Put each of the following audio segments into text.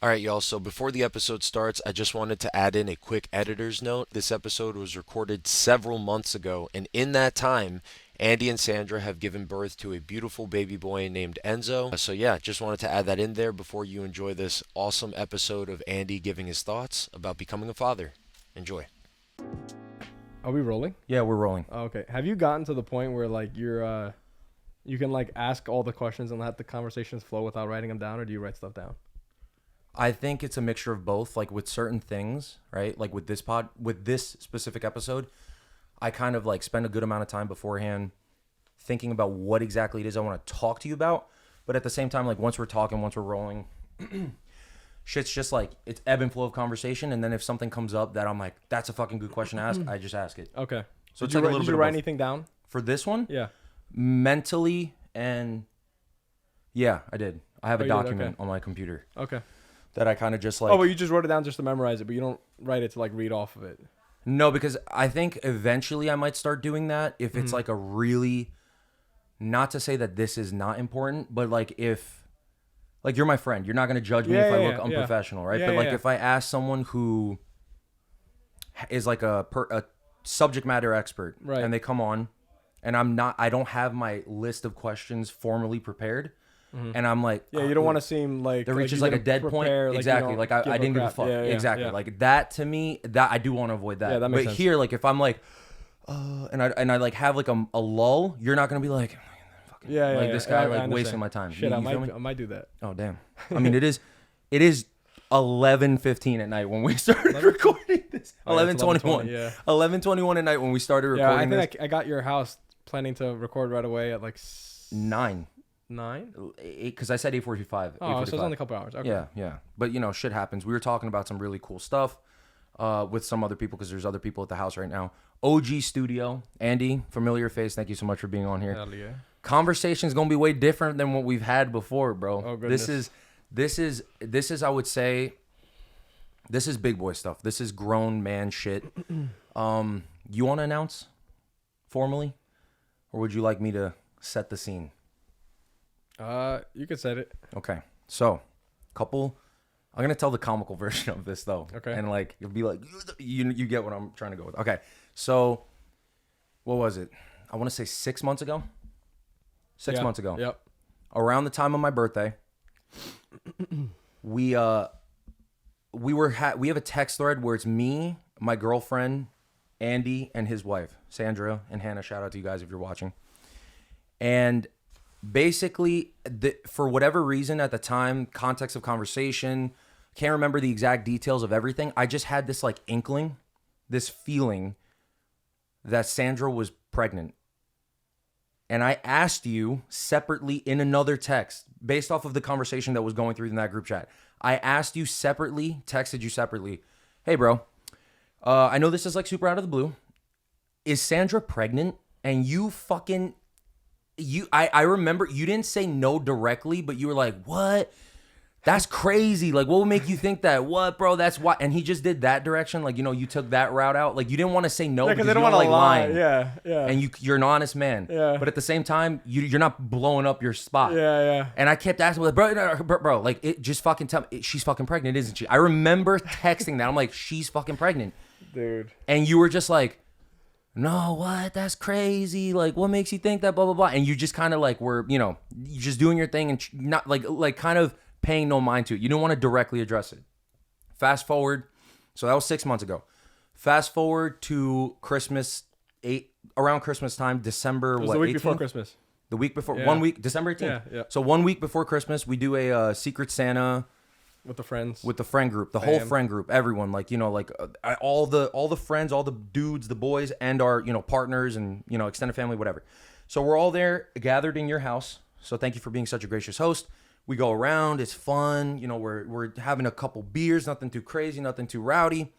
All right, y'all. So before the episode starts, I just wanted to add in a quick editor's note. This episode was recorded several months ago, and in that time, Andy and Sandra have given birth to a beautiful baby boy named Enzo. So, yeah, just wanted to add that in there before you enjoy this awesome episode of Andy giving his thoughts about becoming a father. Enjoy. Are we rolling? Yeah, we're rolling. Oh, okay. Have you gotten to the point where like you can like ask all the questions and let the conversations flow without writing them down, or do you write stuff down? I think it's a mixture of both. Like with certain things, right? Like with this specific episode, I kind of like spend a good amount of time beforehand thinking about what exactly it is I want to talk to you about. But at the same time, like once we're talking, once we're rolling, shit's just like it's ebb and flow of conversation. And then if something comes up that I'm like, that's a fucking good question to ask, I just ask it. Okay. So Did it's like a little did bit you of write both. anything down? For this one, Yeah. mentally and yeah, I did. I have Oh, a you did? document Okay. on my computer Okay. that I kind of just like. Oh, but you just wrote it down just to memorize it, but you don't write it to like read off of it. No, because I think eventually I might start doing that if it's like a really, not to say that this is not important, but like if, like you're my friend, you're not going to judge me Yeah, if I yeah, look yeah. unprofessional, right? Yeah, But like yeah. if I ask someone who is like a subject matter expert Right. and they come on and I don't have my list of questions formally prepared and I'm like, Yeah, you don't want to seem like that reaches you like a didn't dead point. prepare, like, you Exactly. don't Like I give didn't give a crap. fuck. Yeah, yeah, Exactly. yeah. Like that to me, that I do want to avoid that. Yeah, that makes but sense. here, like if I'm like, and I like have like a lull, you're not gonna be like, Yeah, yeah. like yeah. this guy I like understand. wasting my time. Shit, You I feel me? might do that. Oh damn. I mean, it is 11:15 at night when we started recording this. Oh, yeah, it's 11:21. 11:20, yeah. 11:21 at night when we started Yeah, I recording think this. I got your house planning to record right away at like 9, 9. because I said 8:45. Oh, so it's only a couple hours. Okay. Yeah, yeah. But you know, shit happens. We were talking about some really cool stuff with some other people because there's other people at the house right now. OG Studio, Andy, familiar face. Thank you so much for being on here. Hell yeah. Conversation's gonna be way different than what we've had before, bro. Oh, goodness. This is I would say this is big boy stuff. This is grown man shit. You want to announce formally, or would you like me to set the scene? You could set it. Okay, so couple. I'm gonna tell the comical version of this though. Okay. And like you'll be like, you get what I'm trying to go with. Okay, so what was it? I want to say 6 months ago. 6 Yeah. months ago. Yep. Around the time of my birthday, we have a text thread where it's me, my girlfriend, Andy, and his wife, Sandra and Hannah. Shout out to you guys if you're watching. And basically, for whatever reason at the time, context of conversation, can't remember the exact details of everything. I just had this like inkling, this feeling that Sandra was pregnant. And I asked you separately in another text, based off of the conversation that was going through in that group chat. I asked you separately, texted you separately, hey, bro, I know this is like super out of the blue. Is Sandra pregnant? And you fucking, I remember you didn't say no directly, but you were like, what? That's crazy. Like, what would make you think that? What, bro? That's why. And he just did that direction. Like, you know, you took that route out. Like, you didn't want to say no Yeah, because they you don't don't want to like lie. lying. Yeah, yeah. And you're an honest man. Yeah. But at the same time, you're not blowing up your spot. yeah, yeah. And I kept asking, like, bro, like, it just fucking tell me, she's fucking pregnant, isn't she? I remember texting that. I'm like, she's fucking pregnant. Dude. And you were just like, no, what? That's crazy. Like, what makes you think that? Blah, blah, blah. And you just kind of like were, you know, you just doing your thing and not like kind of paying no mind to it. You didn't want to directly address it. Fast forward. So that was 6 months ago. Fast forward to Christmas, around Christmas time, December, It was what, the week 18th? before Christmas. The week before, Yeah. 1 week, December 18th. Yeah, yeah. So 1 week before Christmas, we do a Secret Santa With the friends. with the friend group, the whole Fam. friend group, everyone, like, you know, like all the friends, all the dudes, the boys, and our, you know, partners and, you know, extended family, whatever. So we're all there gathered in your house. So thank you for being such a gracious host. We go around, it's fun, you know, we're having a couple beers, nothing too crazy, nothing too rowdy.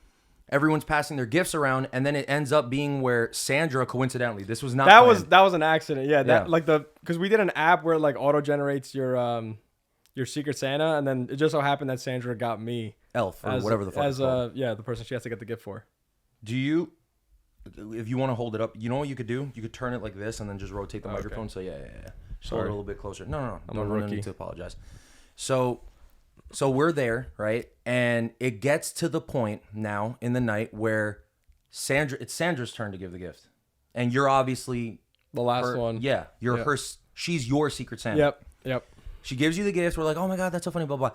Everyone's passing their gifts around, and then it ends up being where Sandra, coincidentally, this was not that planned. was an accident. Yeah, that Yeah. like because we did an app where it, like auto generates your Secret Santa, and then it just so happened that Sandra got me Elf or as whatever the fuck as it's called. the person she has to get the gift for. Do you, if you want to hold it up, you know what you could do? You could turn it like this and then just rotate the Okay. microphone. So yeah. Just hold it Sorry. a little bit closer. No. I'm a No rookie. need to apologize. So So we're there, right? And it gets to the point now in the night where it's Sandra's turn to give the gift. And you're obviously The last her, one. Yeah, you're Yep. her. She's your Secret Santa. Yep. She gives you the gift. We're like, oh my God, that's so funny, blah, blah.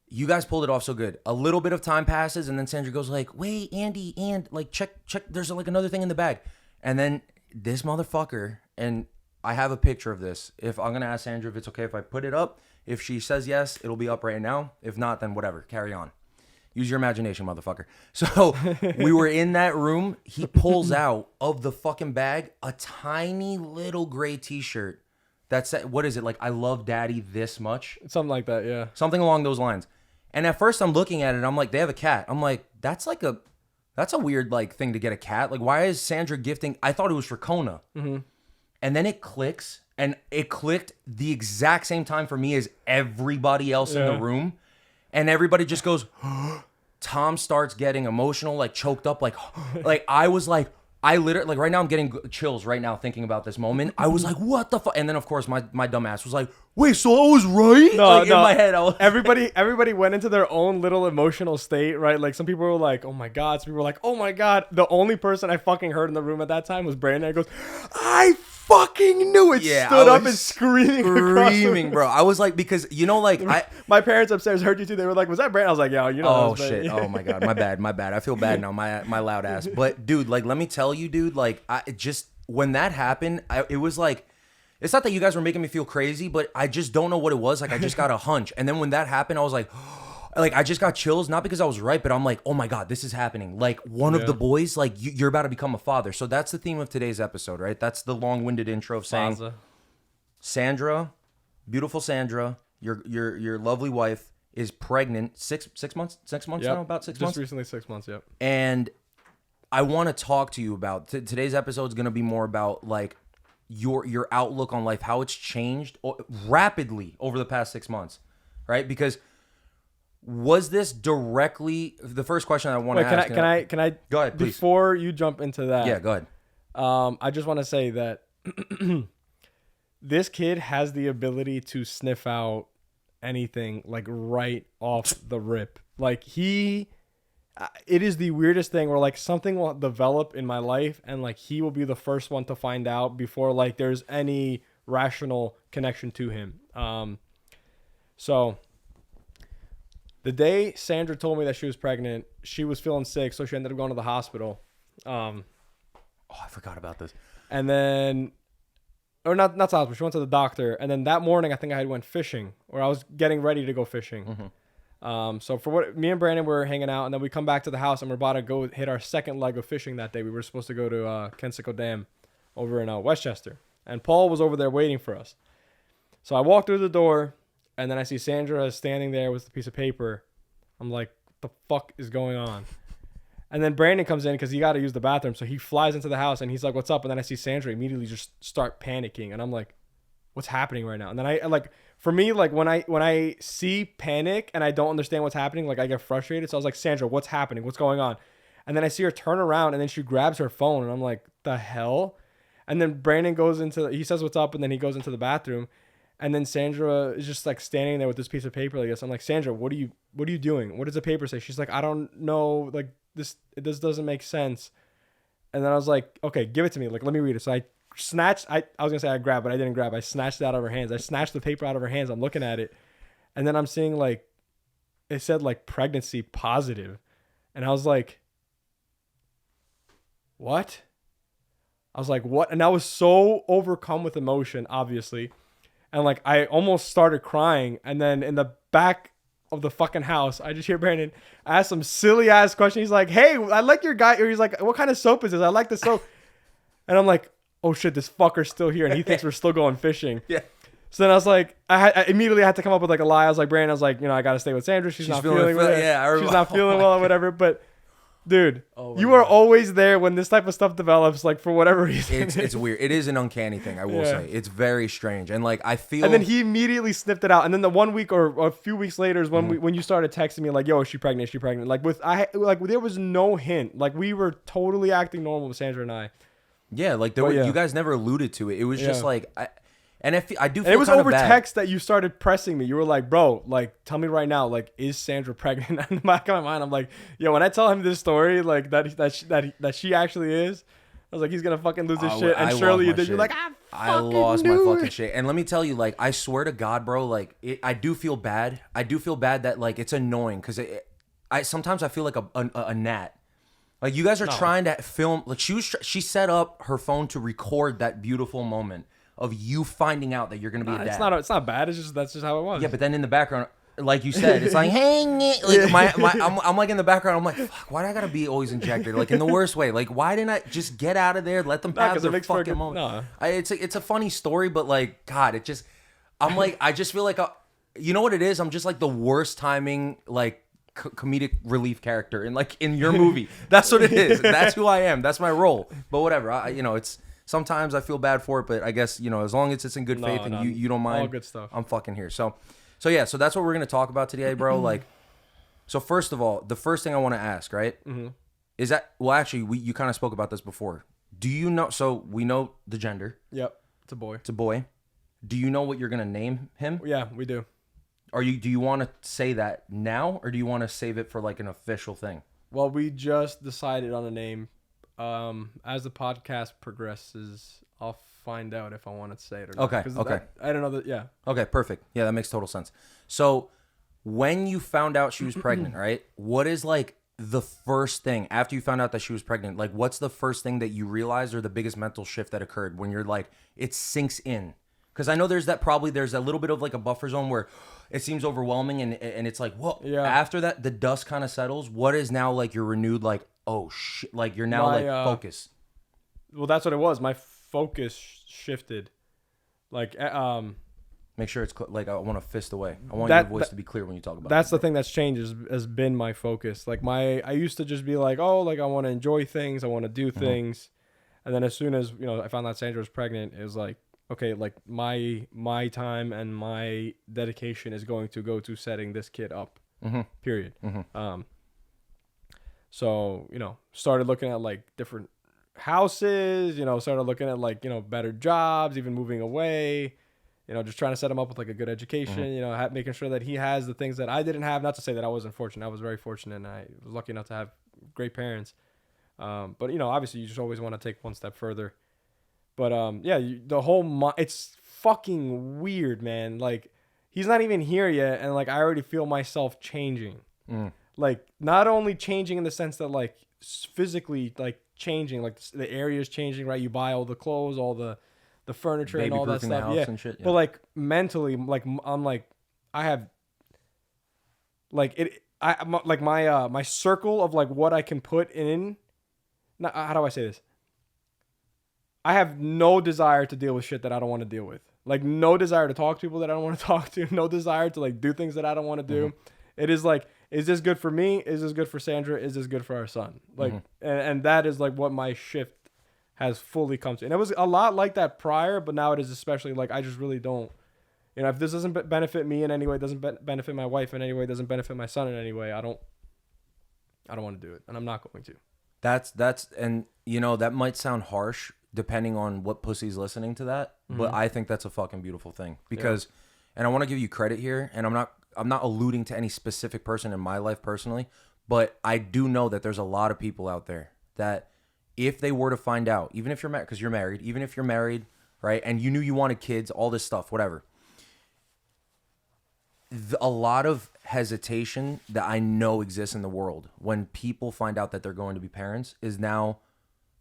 You guys pulled it off so good. A little bit of time passes, and then Sandra goes like, wait, Andy, and like, check, there's like another thing in the bag. And then this motherfucker, and I have a picture of this. If I'm going to ask Sandra if it's okay if I put it up. If she says yes, it'll be up right now. If not, then whatever, carry on. Use your imagination, motherfucker. So we were in that room. He pulls out of the fucking bag a tiny little gray t-shirt that said, what is it? Like, I love daddy this much. Something like that, yeah. Something along those lines. And at first I'm looking at it. I'm like, they have a cat. I'm like, that's a weird like thing to get a cat. Like, why is Sandra gifting? I thought it was for Kona. Mm-hmm. And then it clicks. And it clicked the exact same time for me as everybody else in the room. And everybody just goes, Tom starts getting emotional, like choked up, like I was like, I literally, like right now I'm getting chills right now thinking about this moment. I was like, what the fuck? And then of course my dumb ass was like, wait, so I was right? No, like no. in my head, I was Everybody went into their own little emotional state, right? Like some people were like, "Oh my god," some people were like, "Oh my god." The only person I fucking heard in the room at that time was Brandon. He goes, "I fucking knew it." Yeah, Stood I up was and screaming, across the room. bro. I was like, because you know, like My parents upstairs heard you too. They were like, "Was that Brandon?" I was like, "Yo, you know." that oh was shit. Brandon." Oh my god. My bad. I feel bad now. My loud ass. But dude, like, let me tell you, dude. Like, when that happened, it was like, it's not that you guys were making me feel crazy, but I just don't know what it was. Like, I just got a hunch, and then when that happened, I was like, I just got chills. Not because I was right, but I'm like, oh my god, this is happening. Like, one of the boys, like, you're about to become a father. So that's the theme of today's episode, right? That's the long-winded intro of saying, Baza. Sandra, beautiful Sandra, your lovely wife is pregnant. Six months Yep. now, about 6 months. Just recently 6 months. Yep. And I want to talk to you about today's episode is going to be more about like your outlook on life, how it's changed rapidly over the past 6 months, right? Because was this directly the first question I want to ask? Can I Go ahead, please. Before you jump into that, Yeah, go ahead. I just want to say that this kid has the ability to sniff out anything like right off the rip. Like it is the weirdest thing where like something will develop in my life and like he will be the first one to find out before like there's any rational connection to him. So the day Sandra told me that she was pregnant, she was feeling sick, so she ended up going to the hospital. Oh, I forgot about this. And then, or not to hospital, she went to the doctor. And then that morning, I think I had went fishing, or I was getting ready to go fishing. Mm-hmm. So for what me and Brandon were hanging out, and then we come back to the house, and we're about to go hit our second leg of fishing that day. We were supposed to go to Kensico Dam over in Westchester, and Paul was over there waiting for us. So I walked through the door, and then I see Sandra standing there with a piece of paper. I'm like, what the fuck is going on? And then Brandon comes in because he got to use the bathroom. So he flies into the house and he's like, what's up? And then I see Sandra immediately just start panicking. And I'm like, what's happening right now? And then I like, for me, like when I see panic and I don't understand what's happening, like I get frustrated. So I was like, Sandra, what's happening? What's going on? And then I see her turn around and then she grabs her phone and I'm like, the hell? And then Brandon he says what's up and then he goes into the bathroom. And then Sandra is just like standing there with this piece of paper like this. I'm like, Sandra, what are you doing? What does the paper say? She's like, I don't know. Like this doesn't make sense. And then I was like, okay, give it to me. Like, let me read it. So I snatched, I was gonna say I grabbed, but I didn't grab. I snatched it out of her hands. I snatched the paper out of her hands. I'm looking at it. And then I'm seeing like, it said like pregnancy positive. And I was like, what? I was like, what? And I was so overcome with emotion, obviously. And like I almost started crying, and then in the back of the fucking house, I just hear Brandon ask some silly ass question. He's like, "Hey, I like your guy," or he's like, "What kind of soap is this? I like the soap." And I'm like, "Oh shit, this fucker's still here, and he thinks we're still going fishing." Yeah. So then I was like, I immediately had to come up with like a lie. I was like, Brandon, I was like, I gotta stay with Sandra. She's not feeling well. Yeah, she's not feeling well or whatever. But dude, Oh, you are always there when this type of stuff develops, like for whatever reason. It's weird. It is an uncanny thing, I will say. It's very strange. And like I feel And then he immediately sniffed it out. And then the 1 week or a few weeks later is when when you started texting me like, "Yo, is she pregnant? Is she pregnant?" Like there was no hint. Like we were totally acting normal with Sandra and I. Yeah, like But yeah. you guys never alluded to it. It was just Yeah. like And if I do feel And it was kinda over bad. text that you started pressing me. You were like, bro, like, tell me right now, like, is Sandra pregnant? In the back of my mind, I'm like, yo, when I tell him this story, like, that she actually is, I was like, he's gonna fucking lose his shit. And I surely you lost my did. You're shit. like, I lost my fucking shit. And let me tell you, like, I swear to God, bro, like, I do feel bad. I do feel bad that, like, it's annoying because I sometimes I feel like a gnat. Like, you guys are trying to film. Like, she set up her phone to record that beautiful moment of you finding out that you're gonna be a dad. It's not bad. It's just that's just how it was. Yeah, but then in the background, like you said, it's like, hang it. Like I'm like in the background. I'm like, fuck, why do I gotta be always injected? Like in the worst way. Like, why didn't I just get out of there? Let them have 'cause it their makes for a fucking good- moment. no. It's a funny story, but like, God, it just, I'm like, I just feel like, you know what it is? I'm just like the worst timing, like comedic relief character in your movie. That's what it is. That's who I am. That's my role. But whatever. It's. Sometimes I feel bad for it, but I guess, as long as it's in good faith and you don't mind, all good stuff. I'm fucking here. So yeah, so that's what we're going to talk about today, bro. Like, so first of all, the first thing I want to ask, right, is that, well, actually, you kind of spoke about this before. Do you know, so we know the gender. Yep, it's a boy. It's a boy. Do you know what you're going to name him? Yeah, we do. Do you want to say that now, or do you want to save it for like an official thing? Well, we just decided on a name. As the podcast progresses, I'll find out if I want to say it or not. Okay, 'Cause okay. I don't know that. Yeah. Okay, perfect. Yeah, that makes total sense. So, when you found out she was pregnant, right? What is like the first thing after you found out that she was pregnant? Like, what's the first thing that you realized, or the biggest mental shift that occurred when you're like, it sinks in? Because I know there's a little bit of like a buffer zone where it seems overwhelming, and it's like, whoa. Yeah. After that, the dust kind of settles. What is now like your renewed like, oh shit, like you're now like focused. Well, that's what it was. My focus shifted. Like, Make sure it's like I want to fist away. I want That- your voice that- to be clear when you talk about that's it. the thing that's changed has been my focus. Like I used to just be like, oh, like I want to enjoy things, I want to do things, and then as soon as I found out Sandra was pregnant, it was like, okay, like my time and my dedication is going to go to setting this kid up. Period. So started looking at like different houses. Started looking at like better jobs, even moving away. Just trying to set him up with like a good education. Making sure that he has the things that I didn't have. Not to say that I wasn't fortunate. I was very fortunate, and I was lucky enough to have great parents. But obviously, you just always want to take one step further. But the whole it's fucking weird, man. Like he's not even here yet, and like I already feel myself changing. Like not only changing in the sense that like physically like changing, like the area is changing, right? You buy all the clothes, all the furniture, and all that Baby-proofing the stuff. house Yeah. and shit, yeah. But like mentally, like I'm like I have like it. Like my circle of like what I can put in. Not, how do I say this? I have no desire to deal with shit that I don't want to deal with. Like no desire to talk to people that I don't want to talk to. No desire to like do things that I don't want to do. It is like, is this good for me? Is this good for Sandra? Is this good for our son? Like, and that is like what my shift has fully come to. And it was a lot like that prior, but now it is especially like, I just really don't, if this doesn't benefit me in any way, doesn't benefit my wife in any way, doesn't benefit my son in any way, I don't want to do it. And I'm not going to. That's and that might sound harsh depending on what pussy's listening to that, but I think that's a fucking beautiful thing because, and I want to give you credit here, and I'm not alluding to any specific person in my life personally, but I do know that there's a lot of people out there that if they were to find out, even if you're married, because you're married, even if you're married, right, and you knew you wanted kids, all this stuff, whatever, a lot of hesitation that I know exists in the world when people find out that they're going to be parents is now,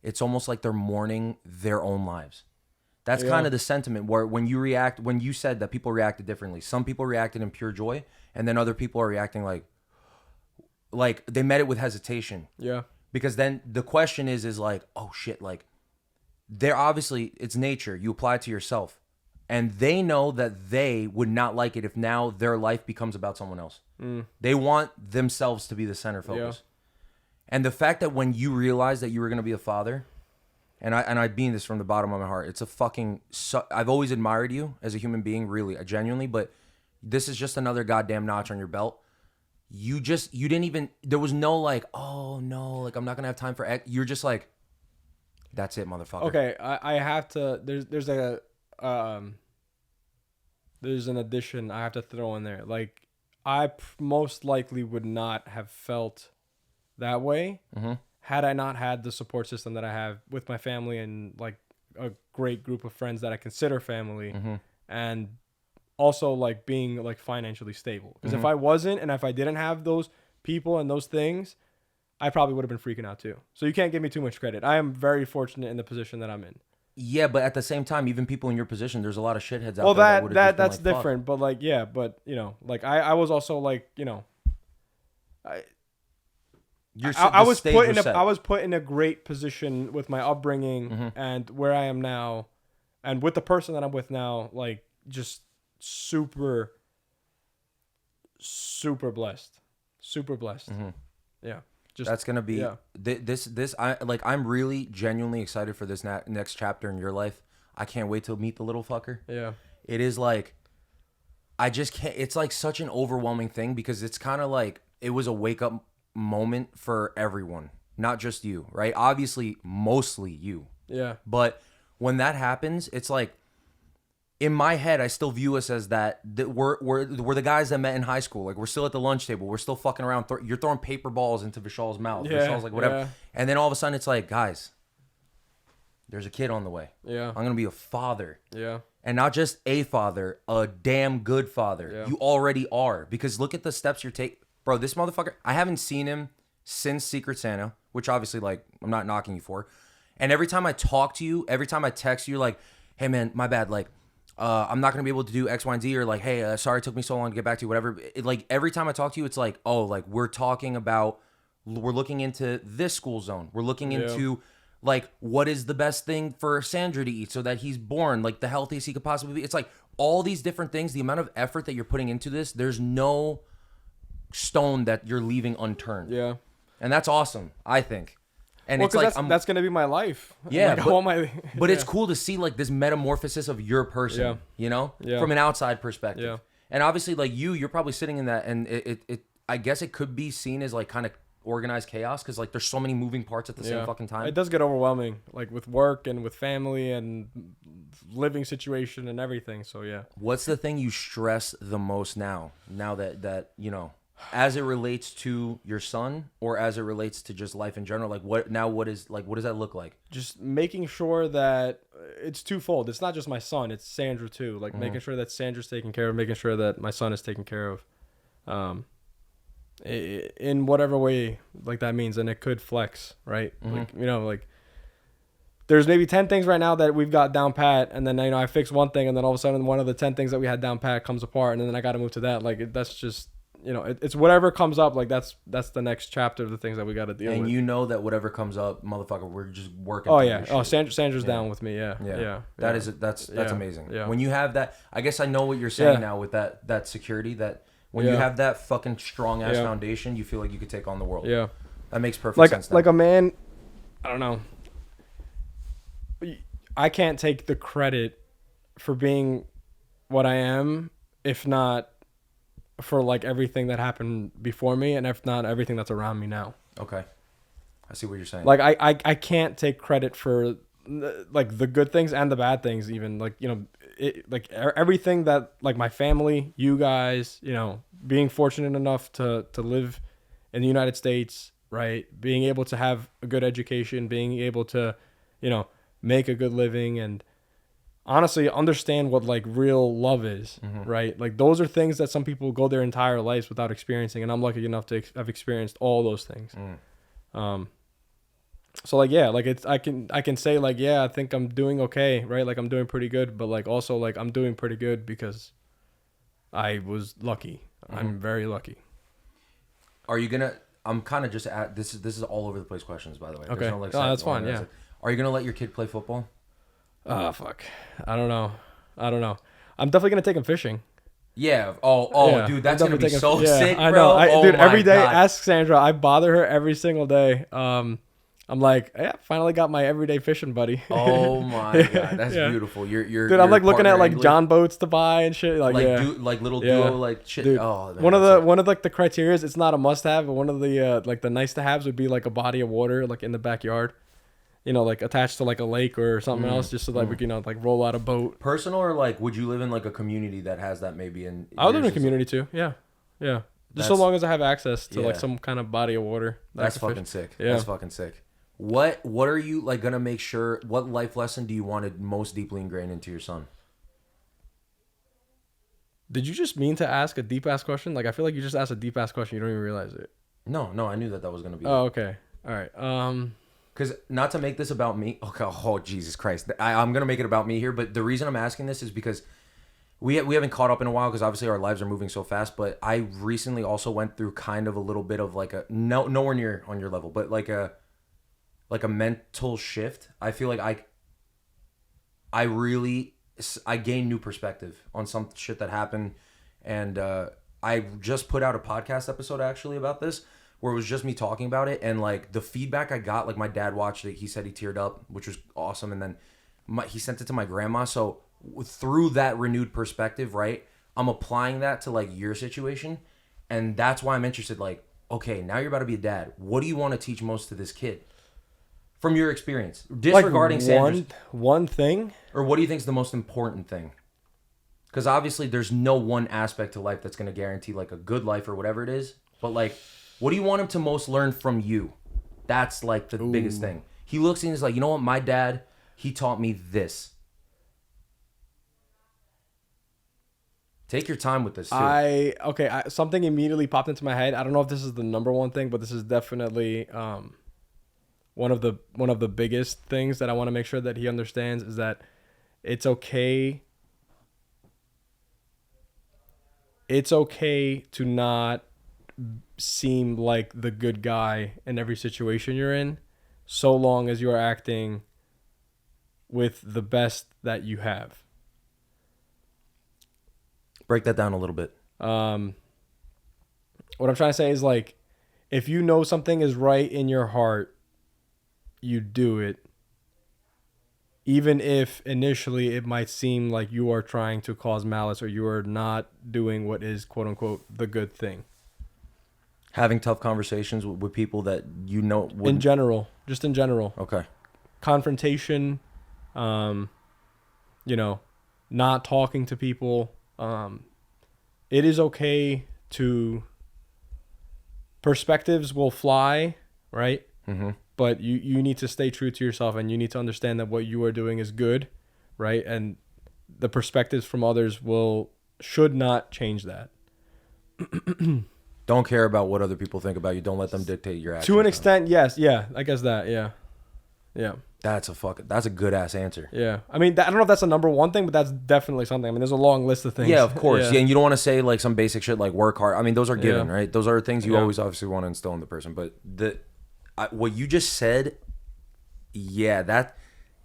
it's almost like they're mourning their own lives. That's kind of the sentiment where when you said that people reacted differently, some people reacted in pure joy, and then other people are reacting like they met it with hesitation. Yeah. Because then the question is like, oh shit, like they're obviously, it's nature. You apply it to yourself. And they know that they would not like it if now their life becomes about someone else. They want themselves to be the center focus. And the fact that when you realized that you were going to be a father, and I mean this from the bottom of my heart, it's a fucking, I've always admired you as a human being, really, genuinely, but this is just another goddamn notch on your belt. You didn't even, there was no like, oh no, like I'm not going to have time for X. You're just like, that's it, motherfucker. Okay, I have to. There's a there's an addition I have to throw in there. Like, most likely would not have felt that way had I not had the support system that I have with my family and like a great group of friends that I consider family, and also like being like financially stable. Because if I wasn't, and if I didn't have those people and those things, I probably would have been freaking out too. So you can't give me too much credit. I am very fortunate in the position that I'm in. Yeah, but at the same time, even people in your position, there's a lot of shitheads out Well, there would've just been that's like, fuck. different. But like, yeah, but you know, like I was also like, you know, I was put in a great position with my upbringing and where I am now, and with the person that I'm with now, like just super blessed, Yeah, just That's gonna be this. I'm really genuinely excited for this next chapter in your life. I can't wait to meet the little fucker. Yeah, It is like, I just can't. It's like such an overwhelming thing because it's kind of like it was a wake up moment for everyone, not just you, right? Obviously, mostly you. yeah, But when that happens, it's like, in my head, I still view us as that we're the guys that met in high school. Like, we're still at the lunch table. We're still fucking around. You're throwing paper balls into Vishal's mouth. Yeah, Vishal's like, whatever. yeah. And then all of a sudden, it's like, guys, there's a kid on the way. yeah, I'm going to be a father. yeah, And not just a father, a damn good father. Yeah. You already are. Because look at the steps you're taking. Bro, this motherfucker, I haven't seen him since Secret Santa, which obviously, like, I'm not knocking you for. And every time I talk to you, every time I text you, like, hey, man, my bad. Like, I'm not going to be able to do X, Y, and Z. Or like, hey, sorry it took me so long to get back to you, whatever. Like, every time I talk to you, it's like, oh, like, we're looking into this school zone. We're looking into, like, what is the best thing for Sandra to eat so that he's born, like, the healthiest he could possibly be. It's like all these different things, the amount of effort that you're putting into this, there's no stone that you're leaving unturned. yeah. And that's awesome, I think. And Well, it's like, that's gonna be my life. Yeah, Like, I but- want my. but it's cool to see like this metamorphosis of your person, Yeah. you know, Yeah. from an outside perspective. Yeah. And obviously, like you're probably sitting in that, and it I guess it could be seen as like kind of organized chaos because like there's so many moving parts at the same fucking time. It does get overwhelming, like with work and with family and living situation and everything. So yeah. What's the thing you stress the most now? Now that you know, as it relates to your son, or as it relates to just life in general? Like what does that look like? Just making sure that it's twofold. It's not just my son, it's Sandra too. Like making sure that Sandra's taken care of, making sure that my son is taken care of. In whatever way like that means, and it could flex, right? Like, you know, like there's maybe 10 things right now that we've got down pat, and then, you know, I fix one thing, and then all of a sudden one of the 10 things that we had down pat comes apart, and then I got to move to that. Like that's just, you know, it's whatever comes up. Like that's the next chapter of the things that we got to deal with. And you know that whatever comes up, motherfucker, we're just working. Oh through yeah. this Oh, shit. Sandra's down with me. Yeah. Yeah. That's Yeah. amazing. Yeah. When you have that, I guess I know what you're saying Yeah. now with that security, that when you Yeah. have that fucking strong ass Yeah. foundation, you feel like you could take on the world. Yeah. That makes perfect sense. Like now. a man, I don't know. I can't take the credit for being what I am, if not for like everything that happened before me, and if not everything that's around me now. Okay. I see what you're saying. Like I can't take credit for like the good things and the bad things, even like, you know, everything that, like, my family, you guys, you know, being fortunate enough to live in the United States, right? Being able to have a good education, being able to, you know, make a good living, and honestly understand what like real love is, right? Like those are things that some people go their entire lives without experiencing, and I'm lucky enough to have experienced all those things. So like, yeah, like it's, I can say like, yeah, I think I'm doing okay, right? Like I'm doing pretty good, but like also like I'm doing pretty good because I was lucky. I'm very lucky. Are you gonna? I'm kind of just at this is all over the place questions, by the way. There's Okay. like, Oh, that's set fine, organized. Are you gonna let your kid play football? Oh fuck, I don't know. I'm definitely gonna take him fishing. Yeah. Yeah, Dude, that's I'm gonna be definitely so taking- yeah, sick, I bro. know. Oh Dude, my every day, God. ask Sandra. I bother her every single day. I'm like, yeah, finally got my everyday fishing buddy. Oh my God, that's Yeah. beautiful. You're Dude, I'm like looking at partner like angler. John boats to buy and shit. Like, yeah. like little Yeah. duo like shit. Dude, Oh, man, one of that's the like the criteria is it's not a must have, but one of the like the nice to haves would be like a body of water like in the backyard. like attached to like a lake or something else, just so that we can like roll out a boat. Personal or like, would you live in like a community that has that maybe? In I would live in a yours is- community too. Yeah, yeah. Just so That's- long as I have access to like yeah. some kind of body of water. that I That's can fucking fish. sick. Yeah. That's fucking sick. What are you like gonna make sure? What life lesson do you want to most deeply ingrain into your son? Did you just mean to ask a deep ass question? Like I feel like you just asked a deep ass question. You don't even realize it. No, I knew that was gonna be. Oh, okay. All right. Because not to make this about me. Okay. Oh Jesus Christ. I'm gonna make it about me here. But the reason I'm asking this is because we haven't caught up in a while because obviously our lives are moving so fast. But I recently also went through kind of a little bit of like a nowhere near on your level, but like a mental shift. I feel like I gained new perspective on some shit that happened, and I just put out a podcast episode actually about this where it was just me talking about it, and like the feedback I got, like my dad watched it, he said he teared up, which was awesome, and then he sent it to my grandma. So through that renewed perspective, right, I'm applying that to like your situation, and that's why I'm interested. Like, okay, now you're about to be a dad. What do you want to teach most to this kid? From your experience, disregarding like Sanders, one thing. or what do you think is the most important thing? Because obviously, there's no one aspect to life that's going to guarantee like a good life or whatever it is. But like, what do you want him to most learn from you? That's like the biggest thing. He looks and he's like, you know what, my dad, he taught me this. Take your time with this too. Something immediately popped into my head. I don't know if this is the number one thing, but this is definitely one of the biggest things that I want to make sure that he understands is that it's okay. It's okay to not seem like the good guy in every situation you're in, so long as you are acting with the best that you have. Break that down a little bit. What I'm trying to say is like, if you know something is right in your heart, you do it. Even if initially it might seem like you are trying to cause malice or you are not doing what is quote unquote the good thing. Having tough conversations with people that you know wouldn't. In general, just in general. Okay. Confrontation, not talking to people. It is okay to, perspectives will fly, right? Mm-hmm. But you need to stay true to yourself, and you need to understand that what you are doing is good, right? And the perspectives from others should not change that. Don't care about what other people think about you. Don't let them dictate your actions. To an extent, yes. Yeah, I guess that, yeah. Yeah. That's a good ass answer. Yeah. I mean, I don't know if that's the number one thing, but that's definitely something. I mean, there's a long list of things. Yeah, of course. Yeah. Yeah, and you don't want to say like some basic shit like work hard. I mean, those are given, Yeah. right? Those are things you Yeah. always obviously want to instill in the person. But what you just said, yeah,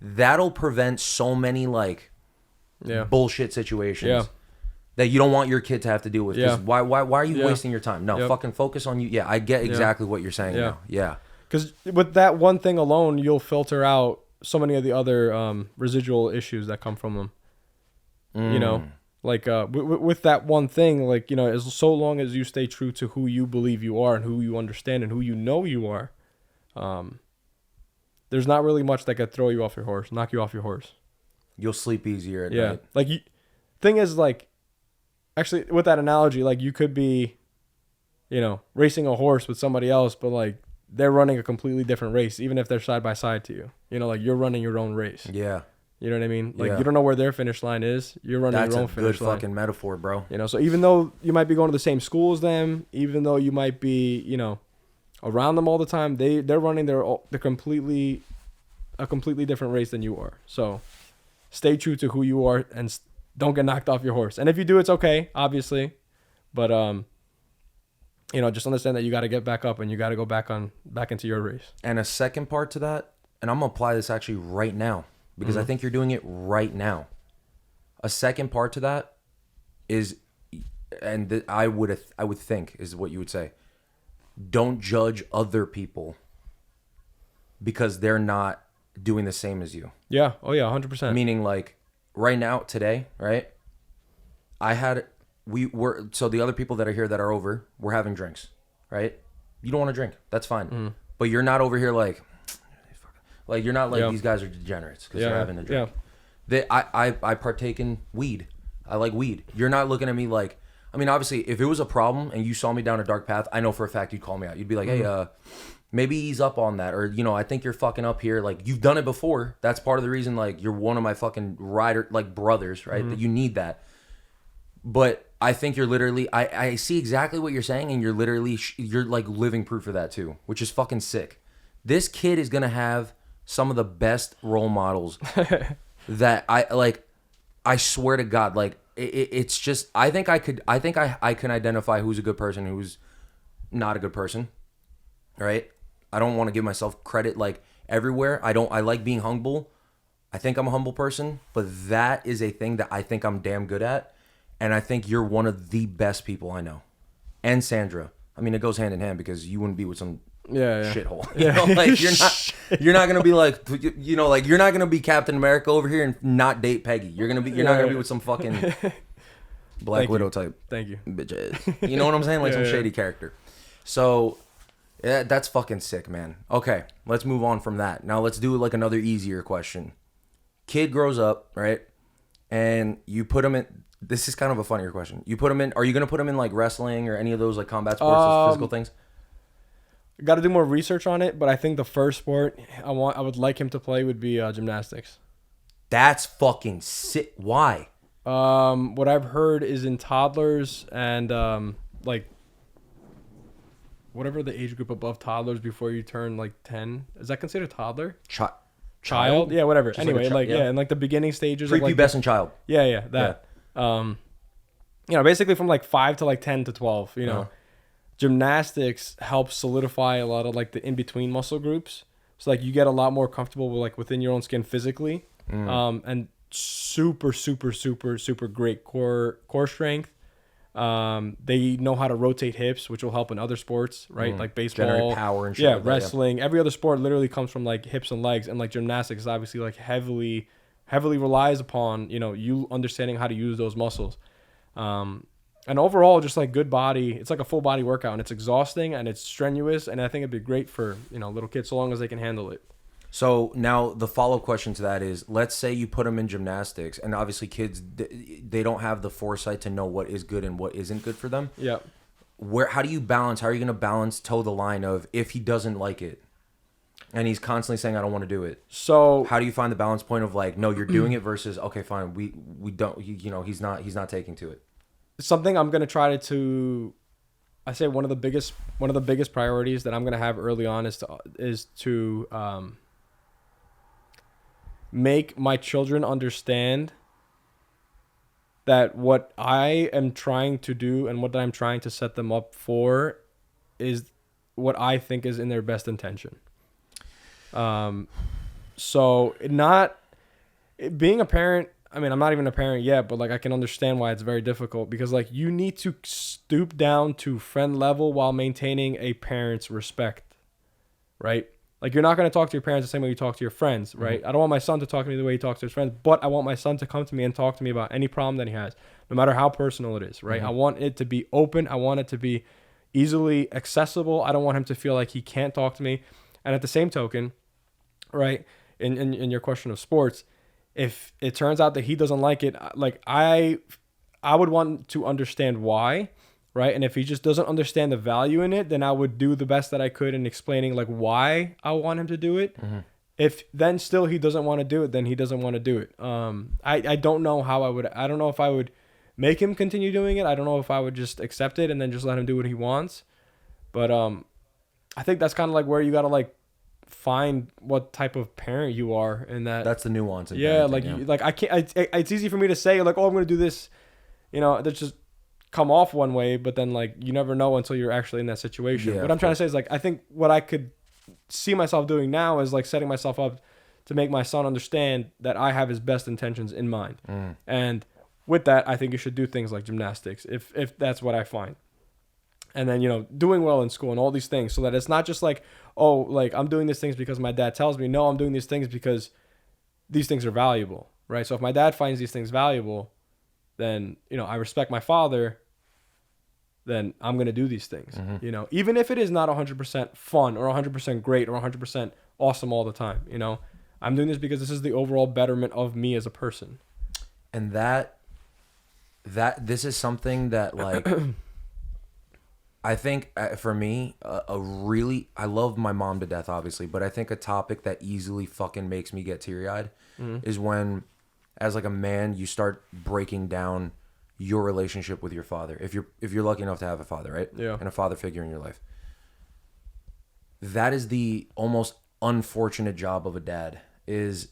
that'll prevent so many like Yeah. bullshit situations Yeah. that you don't want your kid to have to deal with. 'Cause Yeah. why are you Yeah. wasting your time? No, Yep. fucking focus on you. Yeah, I get exactly what you're saying Yeah. now. Yeah. Because with that one thing alone, you'll filter out so many of the other residual issues that come from them. You know, like with that one thing, like, as so long as you stay true to who you believe you are and who you understand and who you know you are, there's not really much that could throw you off your horse, knock you off your horse. You'll sleep easier at Yeah. night. Like, thing is, like, actually, with that analogy, like, you could be, racing a horse with somebody else, but, like, they're running a completely different race, even if they're side by side to you. Like, you're running your own race. Yeah. You know what I mean? Like, Yeah. you don't know where their finish line is. You're running That's your a own good finish line. fucking metaphor, bro. So even though you might be going to the same school as them, even though you might be, around them all the time, they're running a completely different race than you are. So stay true to who you are and don't get knocked off your horse. And if you do, it's okay, obviously. But just understand that you got to get back up and you got to go back into your race. And a second part to that, and I'm gonna apply this actually right now because I think you're doing it right now. A second part to that is, and I would think is what you would say. Don't judge other people because they're not doing the same as you. Yeah. Oh yeah, 100%. Meaning like right now, today, right? So the other people that are here that are over, we're having drinks, right? You don't want to drink. That's fine. But you're not over here like Like, you're not like Yeah. these guys are degenerates because Yeah, they're having a drink. yeah. I partake in weed. I like weed. You're not looking at me like, I mean, obviously, if it was a problem and you saw me down a dark path, I know for a fact you'd call me out. You'd be like, hey, maybe ease up on that. Or, I think you're fucking up here. Like, you've done it before. That's part of the reason, like, you're one of my fucking brothers, right? That you need that. But I think you're literally, I see exactly what you're saying, and you're literally, you're like living proof of that too, which is fucking sick. This kid is going to have some of the best role models that I swear to God, like, it's just, I think I can identify who's a good person, who's not a good person, right? I don't want to give myself credit like everywhere. I like being humble. I think I'm a humble person, but that is a thing that I think I'm damn good at. And I think you're one of the best people I know. And Sandra. I mean, it goes hand in hand because you wouldn't be with some shithole. You know, like, you're not gonna be like, like, you're not gonna be Captain America over here and not date Peggy. You're not gonna be with some fucking Black Widow type. Thank you. Bitches. You know what I'm saying? Like some shady character. So yeah, that's fucking sick, man. Okay, let's move on from that. Now let's do like another easier question. Kid grows up, right? And you put him in. This is kind of a funnier question. You put him in. Are you gonna put him in like wrestling or any of those like combat sports, those physical things? Got to do more research on it, but I think the first sport I would like him to play would be gymnastics. That's fucking sick. Why? What I've heard is in toddlers and like whatever the age group above toddlers before you turn like 10. Is that considered toddler? Child? Yeah, whatever. Just anyway, like yeah, and like the beginning stages of like prepubescent child. Yeah, that. Basically from like 5 to like 10 to 12, gymnastics helps solidify a lot of like the in-between muscle groups. So like you get a lot more comfortable with like within your own skin physically. And super, super, super, super great core strength. They know how to rotate hips, which will help in other sports, right? Like baseball, generate power and shit. yeah, like that, wrestling. Every other sport literally comes from like hips and legs, and like gymnastics is obviously like heavily relies upon you understanding how to use those muscles. And overall, just like good body, it's like a full body workout, and it's exhausting and it's strenuous, and I think it'd be great for little kids so long as they can handle it. So now the follow-up question to that is, let's say you put them in gymnastics, and obviously kids, they don't have the foresight to know what is good and what isn't good for them. Yeah. How do you balance? How are you going to balance toe the line of if he doesn't like it and he's constantly saying, I don't want to do it? So How do you find the balance point of like, no, you're doing it versus, okay, fine, we don't, he's not taking to it. something I'm gonna try I say one of the biggest priorities that I'm gonna have early on is to make my children understand that what I am trying to do and what I'm trying to set them up for is what I think is in their best intention. So being a parent, I mean, I'm not even a parent yet, but like I can understand why it's very difficult because like you need to stoop down to friend level while maintaining a parent's respect, right? Like you're not going to talk to your parents the same way you talk to your friends, right? Mm-hmm. I don't want my son to talk to me the way he talks to his friends, but I want my son to come to me and talk to me about any problem that he has, no matter how personal it is, right? Mm-hmm. I want it to be open. I want it to be easily accessible. I don't want him to feel like he can't talk to me. And at the same token, right, in your question of sports, if it turns out that he doesn't like it, like I would want to understand why, right? And if he just doesn't understand the value in it, then I would do the best that I could in explaining like why I want him to do it. Mm-hmm. If then still he doesn't want to do it, then he doesn't want to do it. I don't know how I don't know if I would make him continue doing it. I don't know if I would just accept it and then just let him do what he wants. But I think that's kind of like where you got to like find what type of parent you are in that. That's the nuance. Yeah, like you, like I can't. It's easy for me to say like, oh, I'm gonna do this. That's just come off one way, but then like you never know until you're actually in that situation. Yeah, what I'm trying to say is like I think what I could see myself doing now is like setting myself up to make my son understand that I have his best intentions in mind. And with that, I think you should do things like gymnastics if that's what I find. And then, doing well in school and all these things so that it's not just like, oh, like I'm doing these things because my dad tells me. No, I'm doing these things because these things are valuable, right? So if my dad finds these things valuable, then, I respect my father then I'm going to do these things, you know, even if it is not 100% fun or 100% great or 100% awesome all the time, you know, I'm doing this because this is the overall betterment of me as a person. And that this is something that like I think for me I love my mom to death obviously, but I think a topic that easily fucking makes me get teary-eyed is when as like a man you start breaking down your relationship with your father, if you're lucky enough to have a father, right? Yeah. And a father figure in your life. That is the almost unfortunate job of a dad, is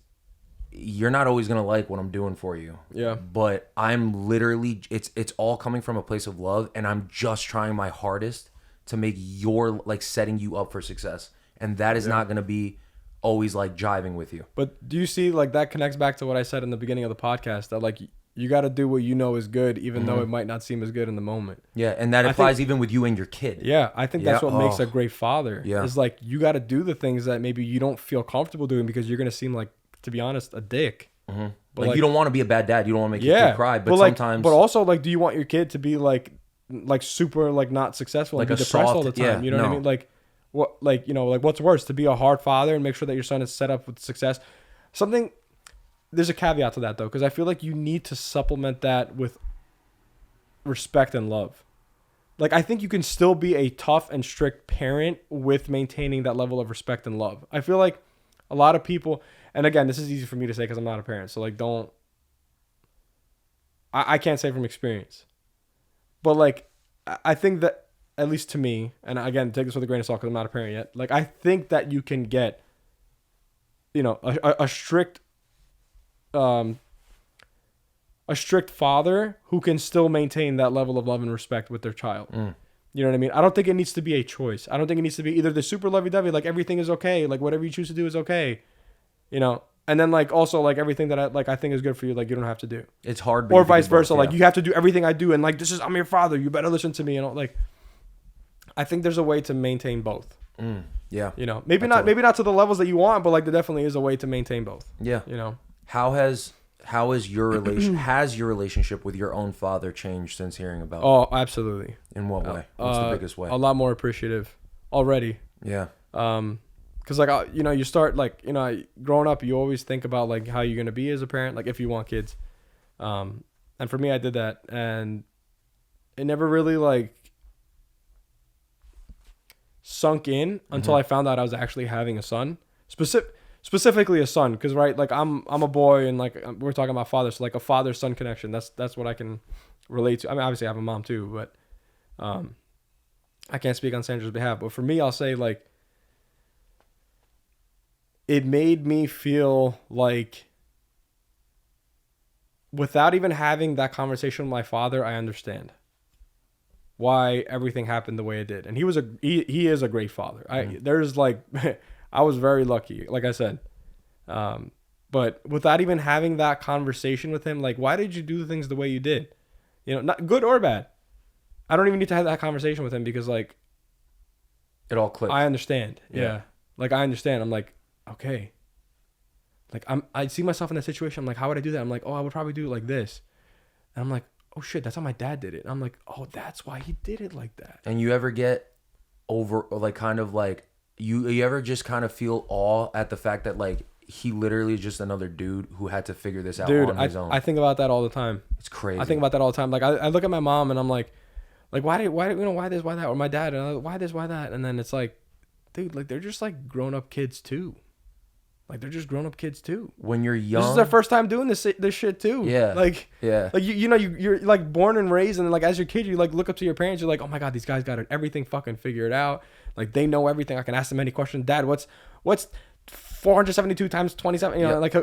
you're not always going to like what I'm doing for you. Yeah. But I'm literally, it's all coming from a place of love, and I'm just trying my hardest to make like setting you up for success. And that is not going to be always like jiving with you. But do you see, like, that connects back to what I said in the beginning of the podcast, that like you got to do what you know is good, even though it might not seem as good in the moment. Yeah. And that applies even with you and your kid. Yeah, I think that's what makes a great father. Yeah. Is like you got to do the things that maybe you don't feel comfortable doing because you're gonna seem like, to be honest, a dick. But like you don't want to be a bad dad. You don't want to make your kid cry. But like, sometimes, but also, like, do you want your kid to be like super like not successful, Like and be a depressed soft- all the time? yeah, You know what I no. mean? Like what, like, you know, like what's worse, to be a hard father and make sure that your son is set up with success? There's a caveat to that though, because I feel like you need to supplement that with respect and love. Like, I think you can still be a tough and strict parent with maintaining that level of respect and love. I feel like a lot of people, and again, this is easy for me to say because I'm not a parent, so like I can't say from experience. But like, I think that, at least to me, and again, take this with a grain of salt because I'm not a parent yet, like, I think that you can get, you know, a strict father who can still maintain that level of love and respect with their child. You know what I mean? I don't think it needs to be a choice. I don't think it needs to be either the super lovey-dovey, like everything is okay, like whatever you choose to do is okay, you know, and then like also like everything that I think is good for you, like you don't have to do. it's hard. But Or you can do vice versa, both, like yeah. you have to do everything I do, and like I'm your father, you better listen to me, you know, like I think there's a way to maintain both. Yeah. You know, maybe not to the levels that you want, but like there definitely is a way to maintain both. Yeah. You know. How has your relationship with your own father changed since hearing about? Oh, absolutely. In what way? What's the biggest way? A lot more appreciative already. Yeah. Because like you know, you start like, you know, growing up, you always think about like how you're gonna be as a parent, like if you want kids. And for me, I did that, and it never really like sunk in until I found out I was actually having a son. Specifically a son, because right, like I'm a boy, and like we're talking about father, so like a father-son connection. That's what I can relate to. I mean, obviously I have a mom too, but I can't speak on Sandra's behalf. But for me, I'll say like it made me feel like, without even having that conversation with my father, I understand why everything happened the way it did. And he is a great father. There's like I was very lucky, like I said. But without even having that conversation with him, like, why did you do things the way you did? You know, not good or bad. I don't even need to have that conversation with him because like It all clicked. I understand. Yeah. Yeah. Like I understand. I'm like, okay. Like I see myself in that situation. I'm like, how would I do that? I'm like, oh, I would probably do it like this. And I'm like, oh shit, that's how my dad did it. And I'm like, oh, that's why he did it like that. And you ever get over, or like kind of like, you ever just kind of feel awe at the fact that like he literally is just another dude who had to figure this out on his own? I think about that all the time. It's crazy. I think about that all the time. Like I look at my mom and I'm like why you know, why this, why that, or my dad, and I'm like, why this, why that, and then it's like, dude, like they're just like grown up kids too. Like they're just grown up kids too. When you're young, This is their first time doing this shit too. Yeah. Like Yeah. Like you know you're like born and raised, and like as your kid you like look up to your parents. You're like, oh my god, these guys got everything fucking figured out. Like they know everything. I can ask them any question. Dad, what's 472 times 27? You know, Yeah. like,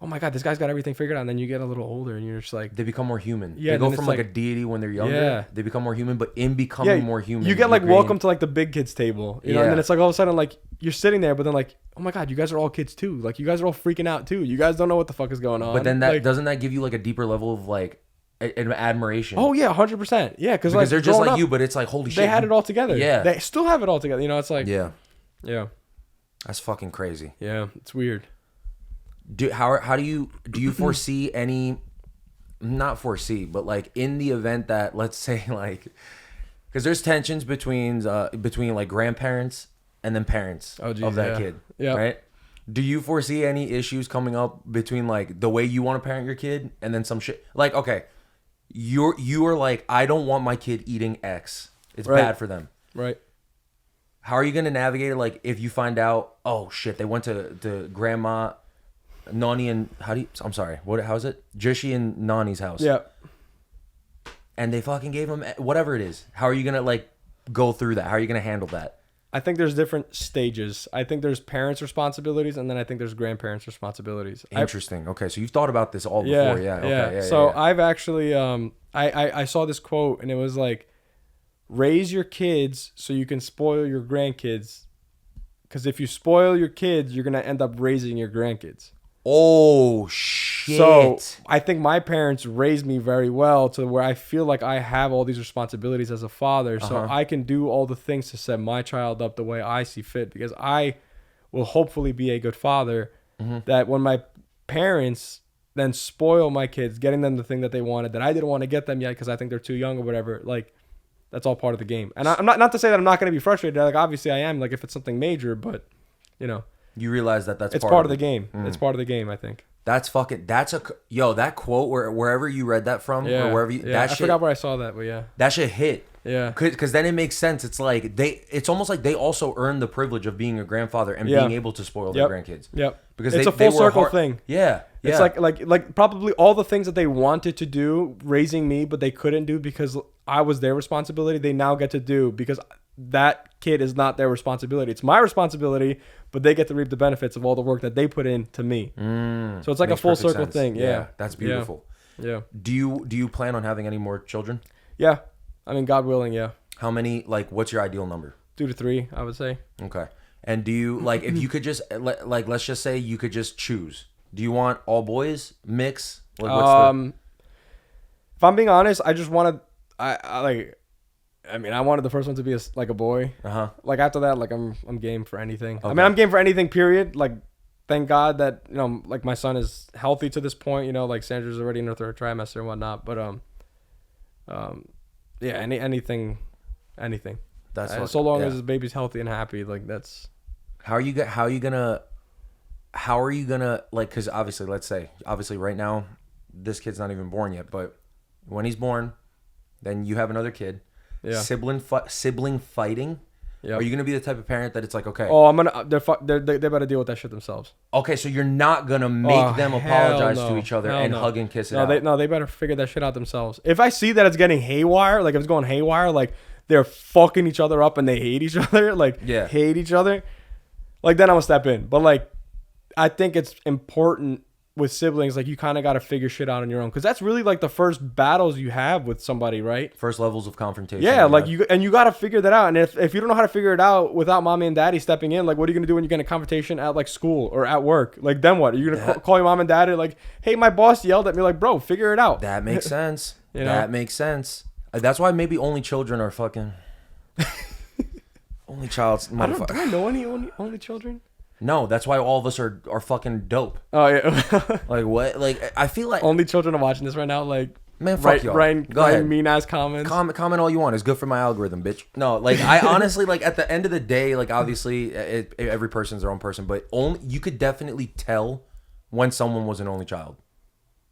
oh my god, this guy's got everything figured out. And then you get a little older and you're just like, they become more human. Yeah, they go then from it's like a like- deity when they're younger. Yeah. They become more human, but in becoming more human, you get like gain- welcome to like the big kids table, you know, and Yeah. then it's like all of a sudden like you're sitting there, but then like, oh my god, you guys are all kids too. Like you guys are all freaking out too. You guys don't know what the fuck is going on. But then that like, doesn't that give you like a deeper level of like an admiration? oh yeah, 100%. Yeah, because because like they're just growing like up, you, but it's like holy shit. they had it all together. Yeah. They still have it all together. You know, it's like Yeah, yeah, that's fucking crazy. yeah, it's weird. How do you foresee any, not foresee, but like in the event that, let's say, like Because there's tensions between like grandparents and then parents Oh, geez, of that yeah. kid, Yep. right? Do you foresee any issues coming up between like the way you want to parent your kid and then some shit? Like, okay, you are like, I don't want my kid eating X. It's Right. bad for them. Right. How are you gonna navigate it? Like, if you find out, oh shit, they went to grandma, Nani and I'm sorry, how is it? Jishi and Nani's house. Yeah. And they fucking gave him whatever it is. How are you gonna like go through that? How are you gonna handle that? I think there's different stages. I think there's parents' responsibilities, and then I think there's grandparents' responsibilities. Interesting. Okay, so you've thought about this all before, yeah. Okay, yeah. So yeah. I've actually, I saw this quote, and it was like, raise your kids so you can spoil your grandkids. Because if you spoil your kids, you're gonna end up raising your grandkids. Oh shit. So I think my parents raised me very well to where I feel like I have all these responsibilities as a father. So I can do all the things to set my child up the way I see fit, because I will hopefully be a good father. That when my parents then spoil my kids, getting them the thing that they wanted that I didn't want to get them yet because I think they're too young or whatever, like that's all part of the game. And I'm not to say that I'm not going to be frustrated. Like obviously I am, like if it's something major, but you know, you realize that's it's part of the game. It's part of the game, I think. That's that quote wherever you read that from or wherever you, that I shit, forgot where I saw that, but yeah. that shit hit. Yeah. Because then it makes sense. It's like it's almost like they also earned the privilege of being a grandfather and being able to spoil their grandkids. Yep. Because it's they, a full they were circle thing. Yeah. It's like probably all the things that they wanted to do raising me, but they couldn't do because I was their responsibility. They now get to do because that kid is not their responsibility. It's my responsibility, but they get to reap the benefits of all the work that they put in to me. So it's like a full circle thing. Yeah. That's beautiful. Yeah. Do you plan on having any more children? Yeah. I mean, God willing, yeah. How many? Like, what's your ideal number? 2 to 3, I would say. Okay. And do you like if you could just like let's just say you could just choose? Do you want all boys, mix? Like, what's If I'm being honest, I just wanted I wanted the first one to be a boy. Like after that, like I'm game for anything. Okay. I mean, I'm game for anything. Period. Like, thank God that like my son is healthy to this point. You know, like Sandra's already in her 3rd trimester and whatnot. But yeah, anything. That's so long as his baby's healthy and happy, like that's. How are you gonna like? Because obviously right now this kid's not even born yet, but when he's born, then you have another kid. Yeah. Sibling fighting. Yep. Are you gonna be the type of parent that it's like, okay, Oh, I'm gonna. They better deal with that shit themselves. okay, so you're not gonna make them hell apologize no. to each other Hell and no. hug and kiss it out. They better figure that shit out themselves. If I see that it's getting haywire, like if it's going haywire, like they're fucking each other up and they hate each other, like hate each other, like then I'm gonna step in. But like, I think it's important with siblings, like you kind of got to figure shit out on your own, because that's really like the first battles you have with somebody, right? First levels of confrontation. Yeah, like you got to figure that out. And if you don't know how to figure it out without mommy and daddy stepping in, like what are you gonna do when you get in a confrontation at like school or at work? Like then what? Are you gonna call your mom and dad and like, hey, my boss yelled at me? Like, bro, figure it out. That makes sense. You know? That makes sense. That's why maybe only children are fucking. Only child's Do motherfucker. I know any only children? No, that's why all of us are fucking dope. Oh yeah. Like what? Like I feel like Only children are watching this right now. Like, man, fuck y'all. Go ahead. Mean ass comments. Comment all you want. It's good for my algorithm, bitch. No, like I honestly like at the end of the day, like obviously every person's their own person, but only you could definitely tell when someone was an only child.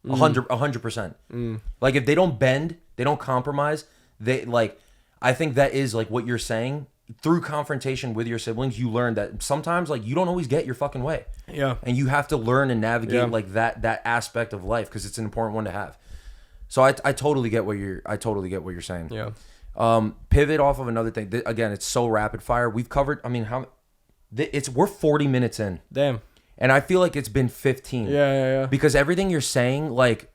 100%. Like if they don't bend, they don't compromise. They like. I think that is like what you're saying. Through confrontation with your siblings, you learn that sometimes like you don't always get your fucking way. Yeah. And you have to learn and navigate like that aspect of life because it's an important one to have. So I totally get what you're saying. Yeah. Pivot off of another thing. Again, it's so rapid fire. We've covered. I mean, we're 40 minutes in. Damn. And I feel like it's been 15. Yeah. Because everything you're saying, like,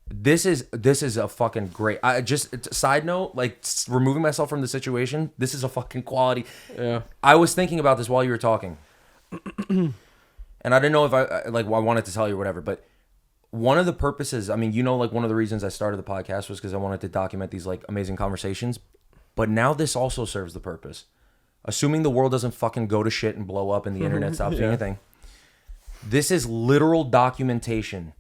this is a fucking great. I just side note, like removing myself from the situation. This is a fucking quality. Yeah. I was thinking about this while you were talking, and I didn't know if I wanted to tell you or whatever. But one of the purposes, I mean, like one of the reasons I started the podcast was because I wanted to document these like amazing conversations. But now this also serves the purpose. Assuming the world doesn't fucking go to shit and blow up and the internet stops doing anything. This is literal documentation.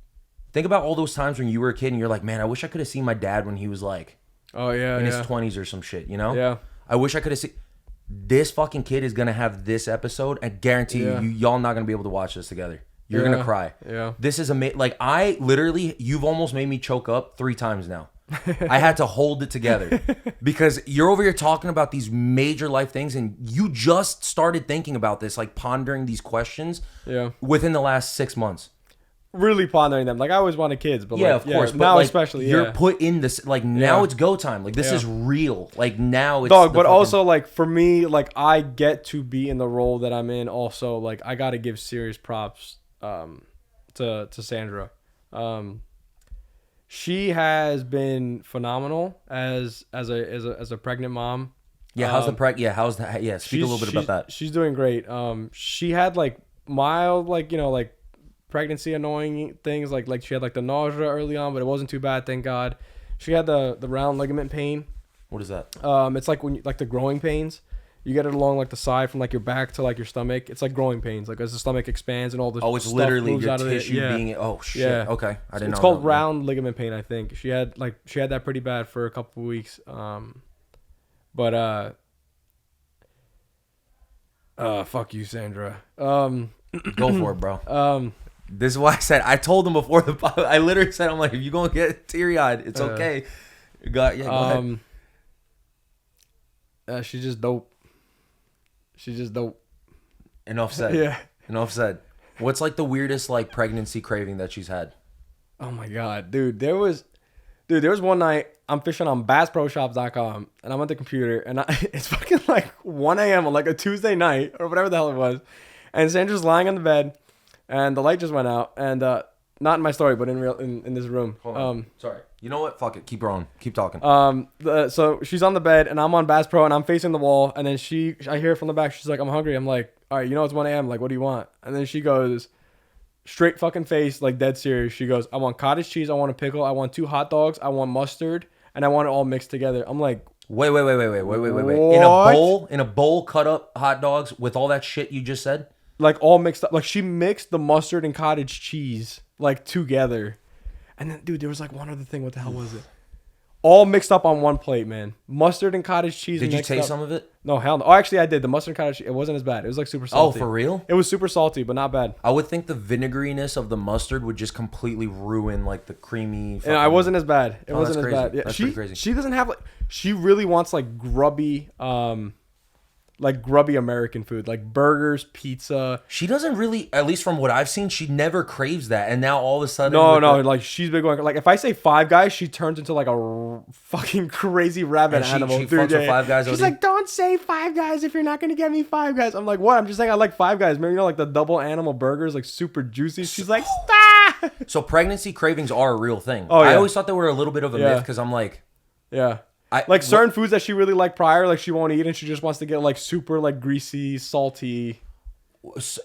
Think about all those times when you were a kid and you're like, man, I wish I could have seen my dad when he was like Oh yeah, in yeah. his 20s or some shit, you know? Yeah. I wish I could have seen. This fucking kid is gonna have this episode, and guarantee Yeah. y'all not gonna be able to watch this together. You're gonna cry. Yeah. This is amazing. Like I literally, you've almost made me choke up 3 times now. I had to hold it together because you're over here talking about these major life things, and you just started thinking about this, like pondering these questions. Yeah. Within the last 6 months. Really pondering them. Like I always wanted kids, but Yeah, like, of course. But now like, especially, you're yeah. put in this. Like now Yeah. it's go time. Like this Yeah. is real. Like now it's Dog, the but fucking- also like for me, like I get to be in the role that I'm in. Also, like I got to give serious props to Sandra. She has been phenomenal as a pregnant mom. Yeah, how's the Yeah, how's that? Yeah, speak a little bit about that. She's doing great. She had like mild, like like pregnancy annoying things, like she had like the nausea early on, but it wasn't too bad, thank God. She had the round ligament pain. What is that? It's like when like the growing pains. You get it along like the side from like your back to like your stomach. It's like growing pains, like as the stomach expands and all the Oh, it's stuff literally moves your out of it. tissue Yeah. being. Oh shit. Yeah. Okay, I didn't know. It's called that. round ligament pain, I think. She had that pretty bad for a couple of weeks. But fuck you, Sandra. Go for it, bro. Um, This is why I said I told him before the. I literally said I'm like, if you gonna get teary eyed, it's okay. Go ahead. she's just dope. She's just dope. Enough said. Yeah. Enough said. What's like the weirdest like pregnancy craving that she's had? Oh my god, dude. There was one night I'm fishing on BassProShops.com and I'm on the computer and it's fucking like 1 a.m. on like a Tuesday night or whatever the hell it was, and Sandra's lying on the bed and the light just went out and not in my story but in this room. Hold on. Sorry. You know what? Fuck it. Keep rolling. Keep talking. So she's on the bed and I'm on Bass Pro and I'm facing the wall and then I hear from the back, she's like, I'm hungry. I'm like, all right, it's 1 a.m. Like, what do you want? And then she goes, straight fucking face, like dead serious. She goes, I want cottage cheese, I want a pickle, I want 2 hot dogs, I want mustard, and I want it all mixed together. I'm like, Wait. What? In a bowl, cut up hot dogs with all that shit you just said. like all mixed up. Like she mixed the mustard and cottage cheese like together. And then, dude, there was like one other thing. What the hell was it? All mixed up on one plate, man. Mustard and cottage cheese. Did you mixed taste up. some of it? No, hell no. Oh, actually, I did. The mustard and cottage cheese, it wasn't as bad. It was like super salty. Oh, for real? It was super salty, but not bad. I would think the vinegariness of the mustard would just completely ruin like the creamy. And I wasn't as bad. It Oh, wasn't as that's bad. crazy. Yeah, That's she pretty crazy. she doesn't have like she really wants like grubby American food, like burgers, pizza. She doesn't really, at least from what I've seen, she never craves that. And now all of a sudden, No, with no, the- like she's been going like if I say Five Guys, she turns into like a fucking crazy rabbit And she animal. fucks dude, with yeah. Five Guys She's OD? like, don't say Five Guys if you're not gonna get me Five Guys. I'm like, what? I'm just saying I like Five Guys. Maybe like the double animal burgers, like super juicy. She's like, stop. So pregnancy cravings are a real thing. Oh, I yeah. always thought they were a little bit of a Yeah. myth because I'm like, Yeah. I Like certain foods that she really liked prior, like she won't eat, and she just wants to get like super like greasy, salty.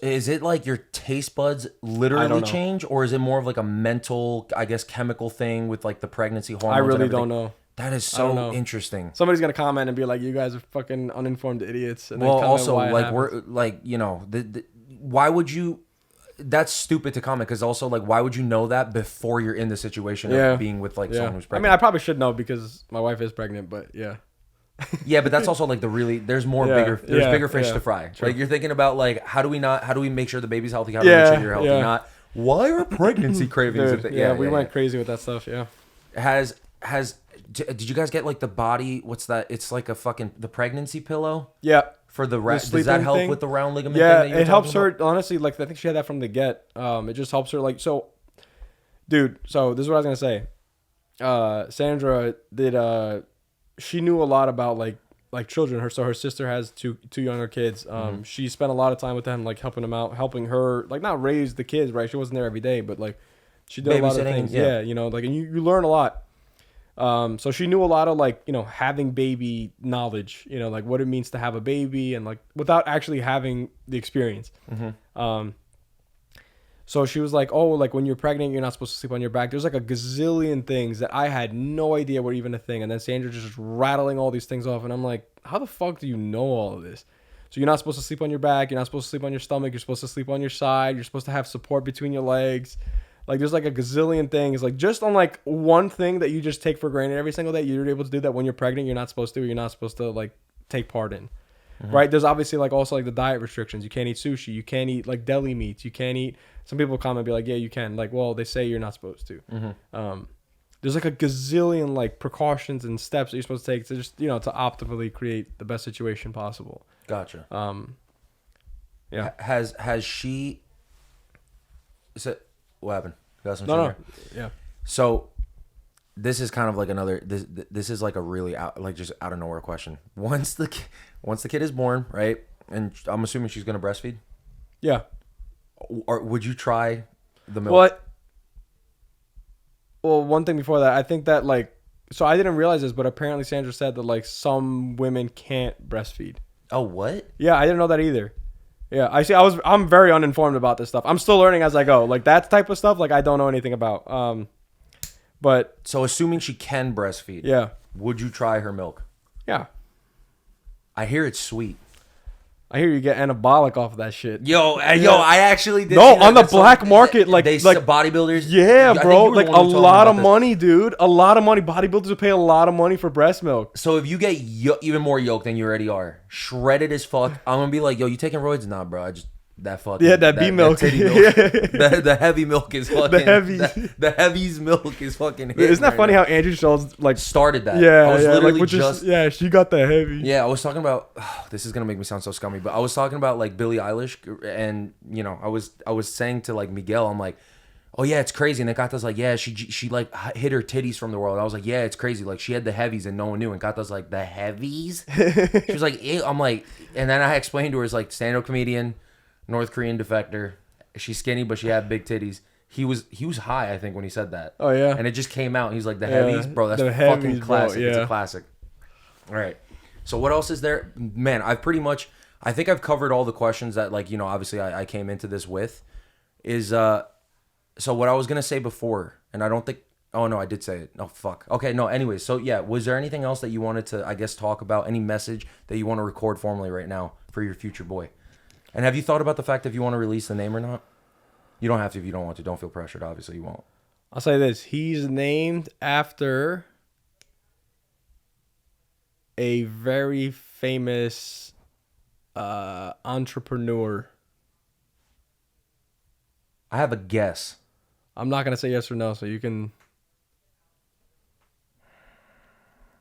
is it like your taste buds I literally don't know. change, or is it more of like a mental, I guess, chemical thing with like the pregnancy hormones? I and really everything? don't know. That is don't so know. interesting. Somebody's gonna comment and be like, "You guys are fucking uninformed idiots." And then Well, comment also why it like happens. we're like why would you? That's stupid to comment because also like why would you know that before you're in the situation Yeah. of being with like someone who's I pregnant? mean, I probably should know because my wife is pregnant, but yeah. Yeah, but that's also like there's more Yeah, bigger fish yeah. to fry. True. Like you're thinking about like how do we make sure the baby's healthy? How do we Yeah, make sure you're healthy? yeah. Not why are pregnancy cravings? Dude, yeah, we went crazy with that stuff. Yeah. Did you guys get like the body? What's that? It's like a fucking the pregnancy pillow Yeah. for the does that sleeping help thing? with the round ligament? Yeah, thing that you were it helps talking her honestly. Like I think she had that from the get. It just helps her. Like so, dude. So this is what I was gonna say. Sandra did. She knew a lot about like children. Her sister has two younger kids. She spent a lot of time with them, like helping them out, helping her like not raise the kids. Right, she wasn't there every day, but like she did a lot of Babysitting, things. yeah. Yeah, like and you learn a lot. So she knew a lot of like, having baby knowledge, like what it means to have a baby and like without actually having the experience. So she was like, oh, like when you're pregnant, you're not supposed to sleep on your back. There's like a gazillion things that I had no idea were even a thing. And then Sandra just rattling all these things off. And I'm like, how the fuck do you know all of this? So you're not supposed to sleep on your back. You're not supposed to sleep on your stomach. You're supposed to sleep on your side. You're supposed to have support between your legs. Like there's like a gazillion things. Like just on like one thing that you just take for granted every single day, you're able to do that when you're pregnant. You're not supposed to. You're not supposed to like take part in. Right? There's obviously like also like the diet restrictions. You can't eat sushi. You can't eat like deli meats. You can't eat. Some people come and be like, yeah, you can. Like, well, they say you're not supposed to. There's like a gazillion like precautions and steps that you're supposed to take to just to optimally create the best situation possible. Gotcha. Yeah. Has she? So what happened? Got some No. sugar? Yeah. So this is kind of like another. This is like a really just out of nowhere question. Once the kid is born, right? And I'm assuming she's gonna breastfeed. Yeah. Or would you try the milk? What? Well, one thing before that, I think that like, so I didn't realize this, but apparently Sandra said that like some women can't breastfeed. Oh, what? Yeah, I didn't know that either. Yeah, I see. I'm very uninformed about this stuff. I'm still learning as I go. Like that type of stuff, like I don't know anything about. But So assuming she can breastfeed, yeah, would you try her milk? yeah. I hear it's sweet. I hear you get anabolic off of that shit. Yo, I actually did. No, see that. on the That's black market, like bodybuilders. Yeah, I think bro, you were like the one a who told me lot about of this. money, dude. A lot of money. Bodybuilders will pay a lot of money for breast milk. So if you get even more yoked than you already are, shredded as fuck, I'm gonna be like, yo, you taking roids? Nah, bro. I just that fucking That B milk. That titty milk. the heavy milk is fucking The heavy. The heavy's milk is fucking. hitting Isn't that right funny now. how Andrew Schultz like Started that? yeah, I was yeah, literally like which just. is, she got the heavy. Yeah, I was talking about. This is gonna make me sound so scummy, but I was talking about like Billie Eilish, and I was saying to like Miguel, I'm like, oh yeah, it's crazy. And then Kata's like, yeah, she like hid her titties from the world. I was like, yeah, it's crazy. Like she had the heavies and no one knew. And Kata's like, the heavies? She was like, ew. I'm like, and then I explained to her, it's like stand-up comedian, North Korean defector. She's skinny, but she had big titties. He was high, I think, when he said that. Oh yeah. And it just came out. He's like, the Yeah, heavies, bro. That's the fucking heavies, bro, classic. It's yeah. a classic. All right. So what else is there? Man, I think I've covered all the questions that like, obviously I came into this with is, so what I was going to say before, and I don't think, oh no, I did say it. Oh, fuck. Okay. No, anyways. So yeah, was there anything else that you wanted to, I guess, talk about? Any message that you want to record formally right now for your future boy? And have you thought about the fact if you want to release the name or not? You don't have to if you don't want to. Don't feel pressured. Obviously, you won't. I'll say this: he's named after a very famous entrepreneur. I have a guess. I'm not gonna say yes or no, so you can.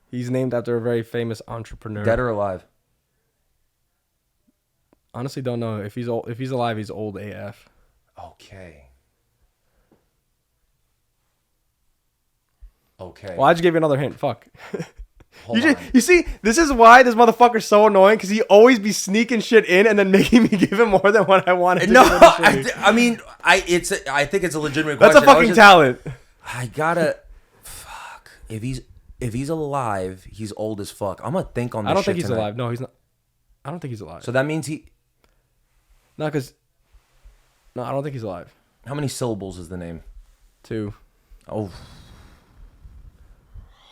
He's named after a very famous entrepreneur. Dead or alive? Honestly, don't know if he's old. If he's alive, he's old AF. Okay. Okay. Well, I just gave you another hint. Fuck. Hold You on. just, you see, this is why this motherfucker's so annoying because he always be sneaking shit in and then making me give him more than what I wanted. To No, give initially. I mean, I think it's a legitimate That's question. a fucking talent. I gotta, fuck. If he's alive, he's old as fuck. I'm gonna think on this I don't shit think he's tonight. alive. No, he's not. I don't think he's alive. So that means No, because. No, I don't think he's alive. how many syllables is the name? 2. Oh,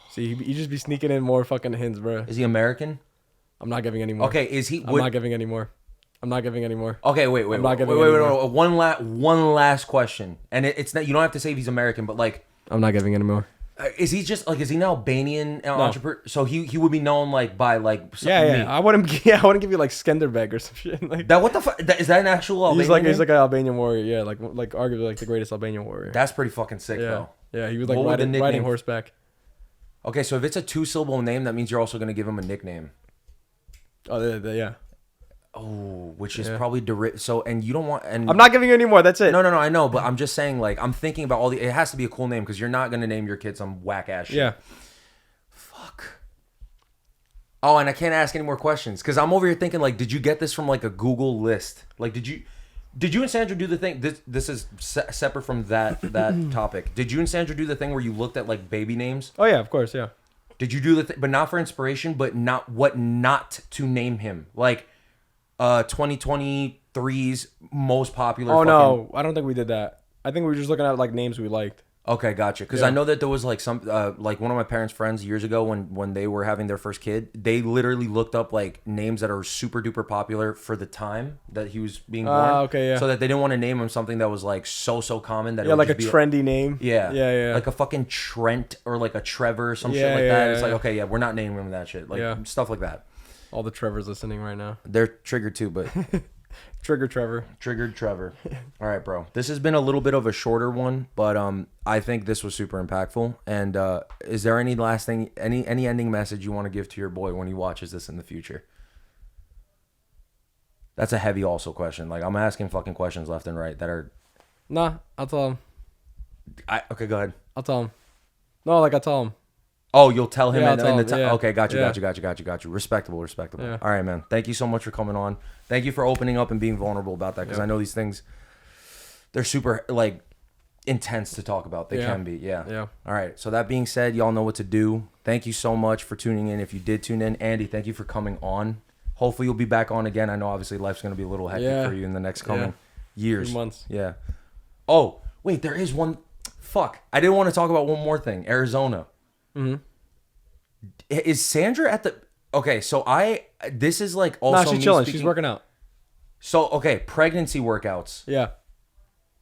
See, you just be sneaking in more fucking hints, bro. is he American? I'm not giving any more. Okay, is he? I'm not giving any more. I'm not giving any more. Okay, wait. I'm not giving wait. any more. One last question, and it's not. You don't have to say if he's American, but like, I'm not giving any more. is he just like? Is he an Albanian entrepreneur? So he would be known like by like. Yeah. me. I wouldn't. Yeah, I wouldn't give you like Skenderbeg or some shit. Like That what the fuck? Is that an actual Albanian? he's name? like an Albanian warrior. Yeah, like arguably like the greatest Albanian warrior. That's pretty fucking sick Yeah, though. yeah. He was like What would the riding nickname- horseback. Okay, so if it's a 2-syllable name, that means you're also gonna give him a nickname. Oh, yeah. Oh, which is Yeah. probably so. And you don't want. And I'm not giving you any more. That's it. No, I know, but I'm just saying. Like, I'm thinking about all the. It has to be a cool name because you're not gonna name your kid some whack ass shit. Yeah. Fuck. Oh, and I can't ask any more questions because I'm over here thinking like, did you get this from like a Google list? Like, did you and Sandra do the thing? This is separate from that topic. Did you and Sandra do the thing where you looked at like baby names? Oh yeah, of course, yeah. Did you do the thing, but not for inspiration, but not what not to name him? Like, 2023's most popular. Oh fucking, no, I don't think we did that. I think we were just looking at like names we liked. Okay, gotcha. Because I Yeah. know that there was like some like one of my parents' friends years ago when they were having their first kid, they literally looked up like names that are super duper popular for the time that he was being born. Okay, yeah. So that they didn't want to name him something that was like so common that it Yeah, would like a just be trendy name. yeah, Yeah. like a fucking Trent or like a Trevor or some shit Yeah, like yeah, that. It's yeah. like okay, yeah, we're not naming him that shit, like Yeah. stuff like that. All the Trevors listening right now. They're triggered too, but Trigger Trevor. triggered Trevor. All right, bro. This has been a little bit of a shorter one, but I think this was super impactful. And is there any last thing, any ending message you want to give to your boy when he watches this in the future? That's a heavy also question. Like I'm asking fucking questions left and right that are. Nah, I'll tell him. Okay, go ahead. I'll tell him. No, like I tell him. Oh, you'll tell him Yeah, in I'll tell the him, time. yeah. Okay, got you. Yeah. Respectable. Yeah. All right, man. Thank you so much for coming on. Thank you for opening up and being vulnerable about that because Yeah. I know these things, they're super like intense to talk about. They Yeah. can be. Yeah. Yeah. All right. So that being said, y'all know what to do. Thank you so much for tuning in. If you did tune in, Andy, thank you for coming on. Hopefully you'll be back on again. I know obviously life's going to be a little hectic Yeah. for you in the next coming Yeah. years. 2 months. Yeah. Oh, wait, there is one. Fuck. I didn't want to talk about one more thing. Arizona. Mm-hmm. Is Sandra at the? Okay, so this is like also. Nah, she's me chilling. speaking- She's working out. So okay, pregnancy workouts. Yeah.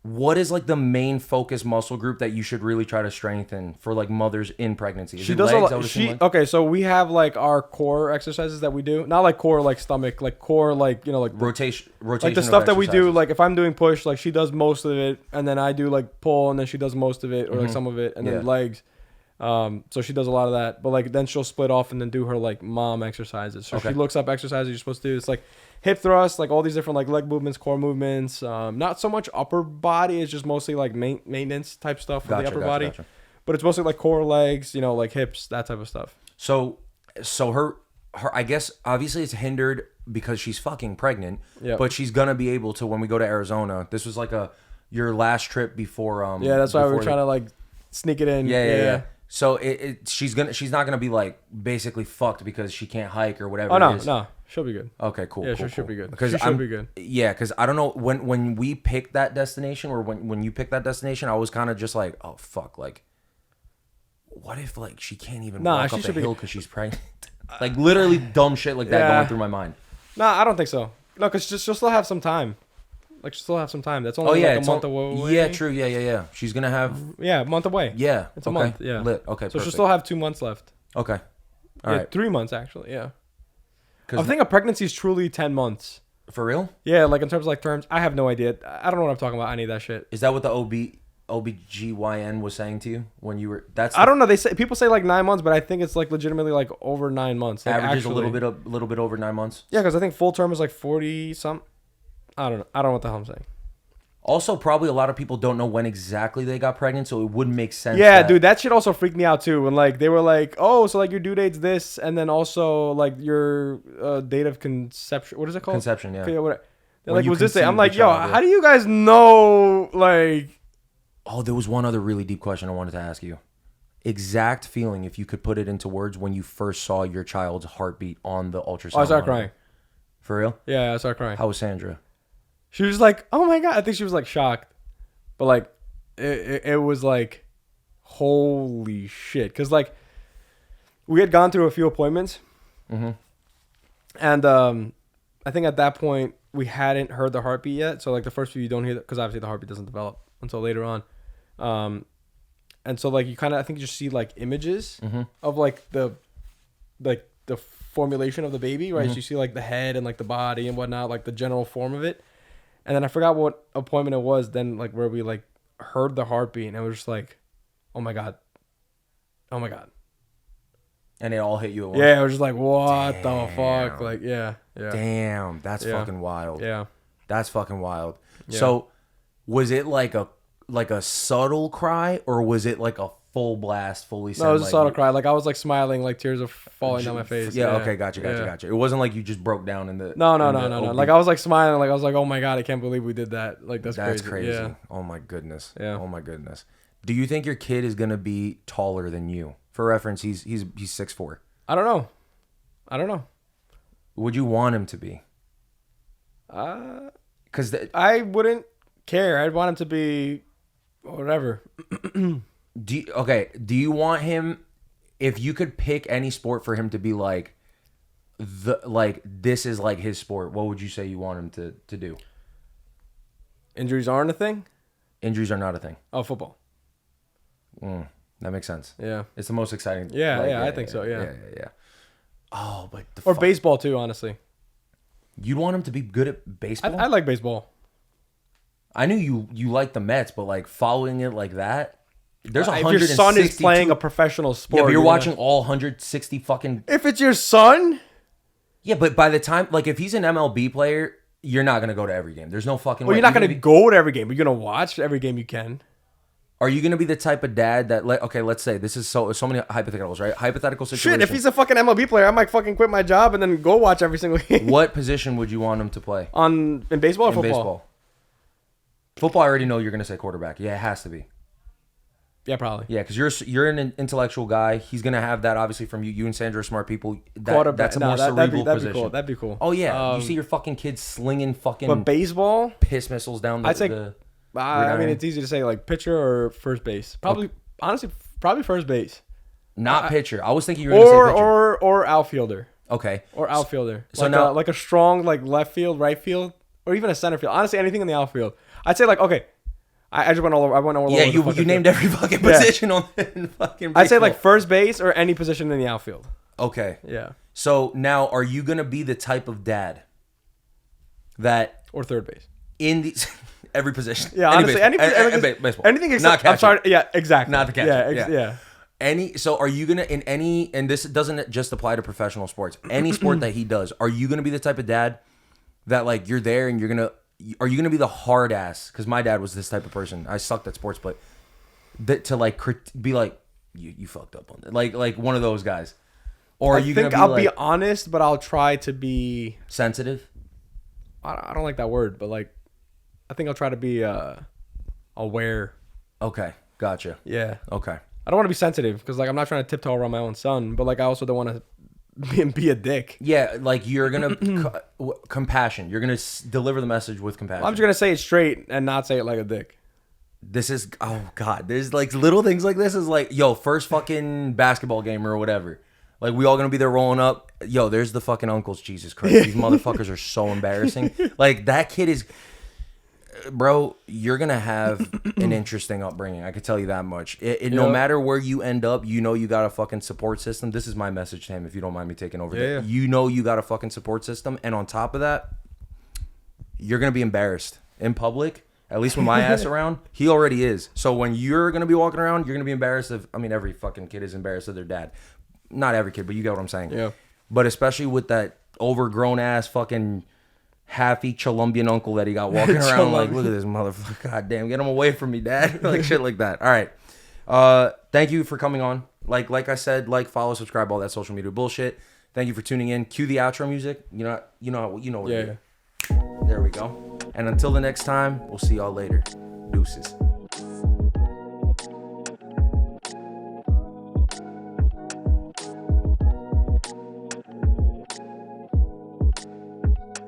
What is like the main focus muscle group that you should really try to strengthen for like mothers in pregnancy? Is She it does legs? a I lot. would assume She legs? okay. So we have like our core exercises that we do. Not like core like stomach, like core like like rotation. like the of stuff that we do. exercises. Like if I'm doing push, like she does most of it, and then I do like pull, and then she does most of it, or like some of it, and Yeah. then legs. So she does a lot of that, but like then she'll split off and then do her like mom exercises. So Okay. she looks up exercises you're supposed to do. It's like hip thrust, like all these different like leg movements, core movements. Not so much upper body. It's just mostly like maintenance type stuff for the upper body. Gotcha. But it's mostly like core, legs, like hips, that type of stuff. So her I guess obviously it's hindered because she's fucking pregnant. Yep. But she's gonna be able to when we go to Arizona. This was like your last trip before. Yeah, that's why we before were trying to like sneak it in. Yeah. So she's not gonna be like basically fucked because she can't hike or whatever. Oh it is. no, she'll be good. Okay, cool. Yeah, cool, she should cool. be good. Because She should be good. Yeah, because I don't know when we picked that destination or when you picked that destination, I was kind of just like, oh fuck, like, what if like she can't even Nah, walk she up a should be- hill because she's pregnant? Like literally dumb shit like that Yeah. going through my mind. Nah, I don't think so. No, because she'll still have some time. Like she'll still have some time. That's only Oh yeah, like a it's month all- away. Yeah, true. Yeah. She's gonna have Yeah, a month away. yeah. It's a okay. month, yeah. Lit. Okay. So she'll perfect. still have 2 months left. Okay. All Yeah, right. 3 months actually. Yeah. I 'Cause think a pregnancy is truly 10 months. for real, Yeah, like in terms of like terms, I have no idea. I don't know what I'm talking about. Any of that shit. is that what the OBGYN was saying to you when you were? That's I don't know. They say people say like 9 months, but I think it's like legitimately like over 9 months. Like averages actually. a little bit over 9 months. Yeah, because I think full term is like 40 something. I don't know. I don't know what the hell I'm saying. Also, probably a lot of people don't know when exactly they got pregnant, so it wouldn't make sense. Yeah, that- dude, that shit also freaked me out too. When like they were like, oh, so like your due date's this, and then also like your date of conception. What is it called? Conception, yeah. Okay, what? They're When like, you was this day? I'm conceive like, the yo, child, yeah. how do you guys know? Like, Oh, there was one other really deep question I wanted to ask you. Exact feeling, if you could put it into words, when you first saw your child's heartbeat on the ultrasound. oh, I started monitor. crying. For real? Yeah, I started crying. How was Sandra? She was like, oh my god. I think she was like shocked, but like, it was like, holy shit, because like, we had gone through a few appointments, and I think at that point we hadn't heard the heartbeat yet. So like the first few you don't hear because obviously the heartbeat doesn't develop until later on, and so like you kind of I think you just see like images of like the formulation of the baby, right? So you see like the head and like the body and whatnot, like the general form of it. And then I forgot what appointment it was. Then like where we like heard the heartbeat and it was just like, oh my god, oh my god. And it all hit you at once? Yeah, I was just like, what the fuck? Damn. Like, yeah. Damn, that's Yeah. fucking wild. Yeah. That's fucking wild. Yeah. So, was it like a subtle cry, or was it like a full blast, fully? No, it was a like, subtle cry. Like I was like smiling, like tears are falling down my face. Yeah, okay, gotcha. Yeah. It wasn't like you just broke down in the. No. in the OB. Like I was like smiling, like I was like, oh my god, I can't believe we did that. Like that's crazy. Yeah. Oh my goodness. Yeah. Oh my goodness. Do you think your kid is gonna be taller than you? For reference, he's 6'4". I don't know. Would you want him to be? Because I wouldn't care. I'd want him to be whatever. Do you want him? If you could pick any sport for him to be like this is like his sport, what would you say you want him to do? Injuries aren't a thing. Injuries are not a thing. Oh, football. That makes sense. Yeah. It's the most exciting. Yeah, I think so. Yeah. Yeah. Oh, but Or baseball too. Honestly, you'd want him to be good at baseball. I like baseball. I knew you liked the Mets, but like following it like that, there's If your son is 162 playing a professional sport, Yeah, but you're gonna- watching all 160 fucking. If it's your son, Yeah, but by the time, like, if he's an MLB player, you're not gonna go to every game. There's no fucking. well, way. you're not gonna be, go to every game, but you're gonna watch every game you can. Are you gonna be the type of dad that? Okay, let's say this is so many hypotheticals, right? Hypothetical situation. Shit, if he's a fucking MLB player, I might fucking quit my job and then go watch every single game. What position would you want him to play In baseball or in football? baseball? Football, I already know you're gonna say quarterback. Yeah, it has to be. Yeah, probably. Yeah, because you're an intellectual guy. He's gonna have that obviously from you. You and Sandra are smart people. Quarterback. That's a No, more that'd cerebral be position. cool. That'd be cool. Oh yeah, you see your fucking kids slinging fucking But baseball, piss missiles down the. I'd say- the I mean, gridiron. it's easy to say like pitcher or first base. Probably, honestly, probably first base. not pitcher. I was thinking you were gonna say pitcher. Or outfielder Okay. or outfielder. So like now- like a strong like left field, right field, or even a center field. Honestly, anything in the outfield. I'd say like okay. I just went all over. I went all Yeah, over. the you fucking named field. every fucking Yeah. position on in fucking. I'd say like baseball. first base or any position in the outfield. Okay. Yeah, So now, are you gonna be the type of dad that or third base. in these every position? Yeah, honestly, baseball. anything except. Not catching. I'm sorry. Yeah, exactly. Not the catcher, Yeah, yeah. yeah. So are you gonna in any? And this doesn't just apply to professional sports. Any sport that he does, are you gonna be the type of dad that like you're there and you're gonna? Are you gonna be the hard ass? Because my dad was this type of person. I sucked at sports, but that to like be like you fucked up on that. Like one of those guys. Or are you think gonna be I'll like be honest, but I'll try to be. sensitive? I don't like that word, but like, I think I'll try to be aware. Okay, gotcha. Yeah, Okay. I don't want to be sensitive because like I'm not trying to tiptoe around my own son, but like I also don't want to be a dick. Yeah, like you're gonna compassion. You're gonna deliver the message with compassion. I'm just gonna say it straight and not say it like a dick. This is god. There's like little things like this is like first fucking basketball game or whatever. Like we all gonna be there rolling up. There's the fucking uncles. Jesus Christ, these motherfuckers are so embarrassing. Like that kid is, bro. You're gonna have an interesting upbringing. I could tell you that much. No matter where you end up, you got a fucking support system. This is my message to him. If you don't mind me taking over, Yeah. you got a fucking support system, and on top of that, you're gonna be embarrassed in public. At least when my ass around, he already is. So when you're gonna be walking around, you're gonna be embarrassed of. I mean, every fucking kid is embarrassed of their dad. Not every kid, but you get what I'm saying. Yeah. But especially with that overgrown ass fucking halfy Colombian uncle that he got walking around like, look at this motherfucker. God damn, get him away from me, dad. Like shit like that. All right. Thank you for coming on. Like I said, follow, subscribe, all that social media bullshit. Thank you for tuning in. Cue the outro music. You know what Yeah. it is. There we go. And until the next time, we'll see y'all later. Deuces.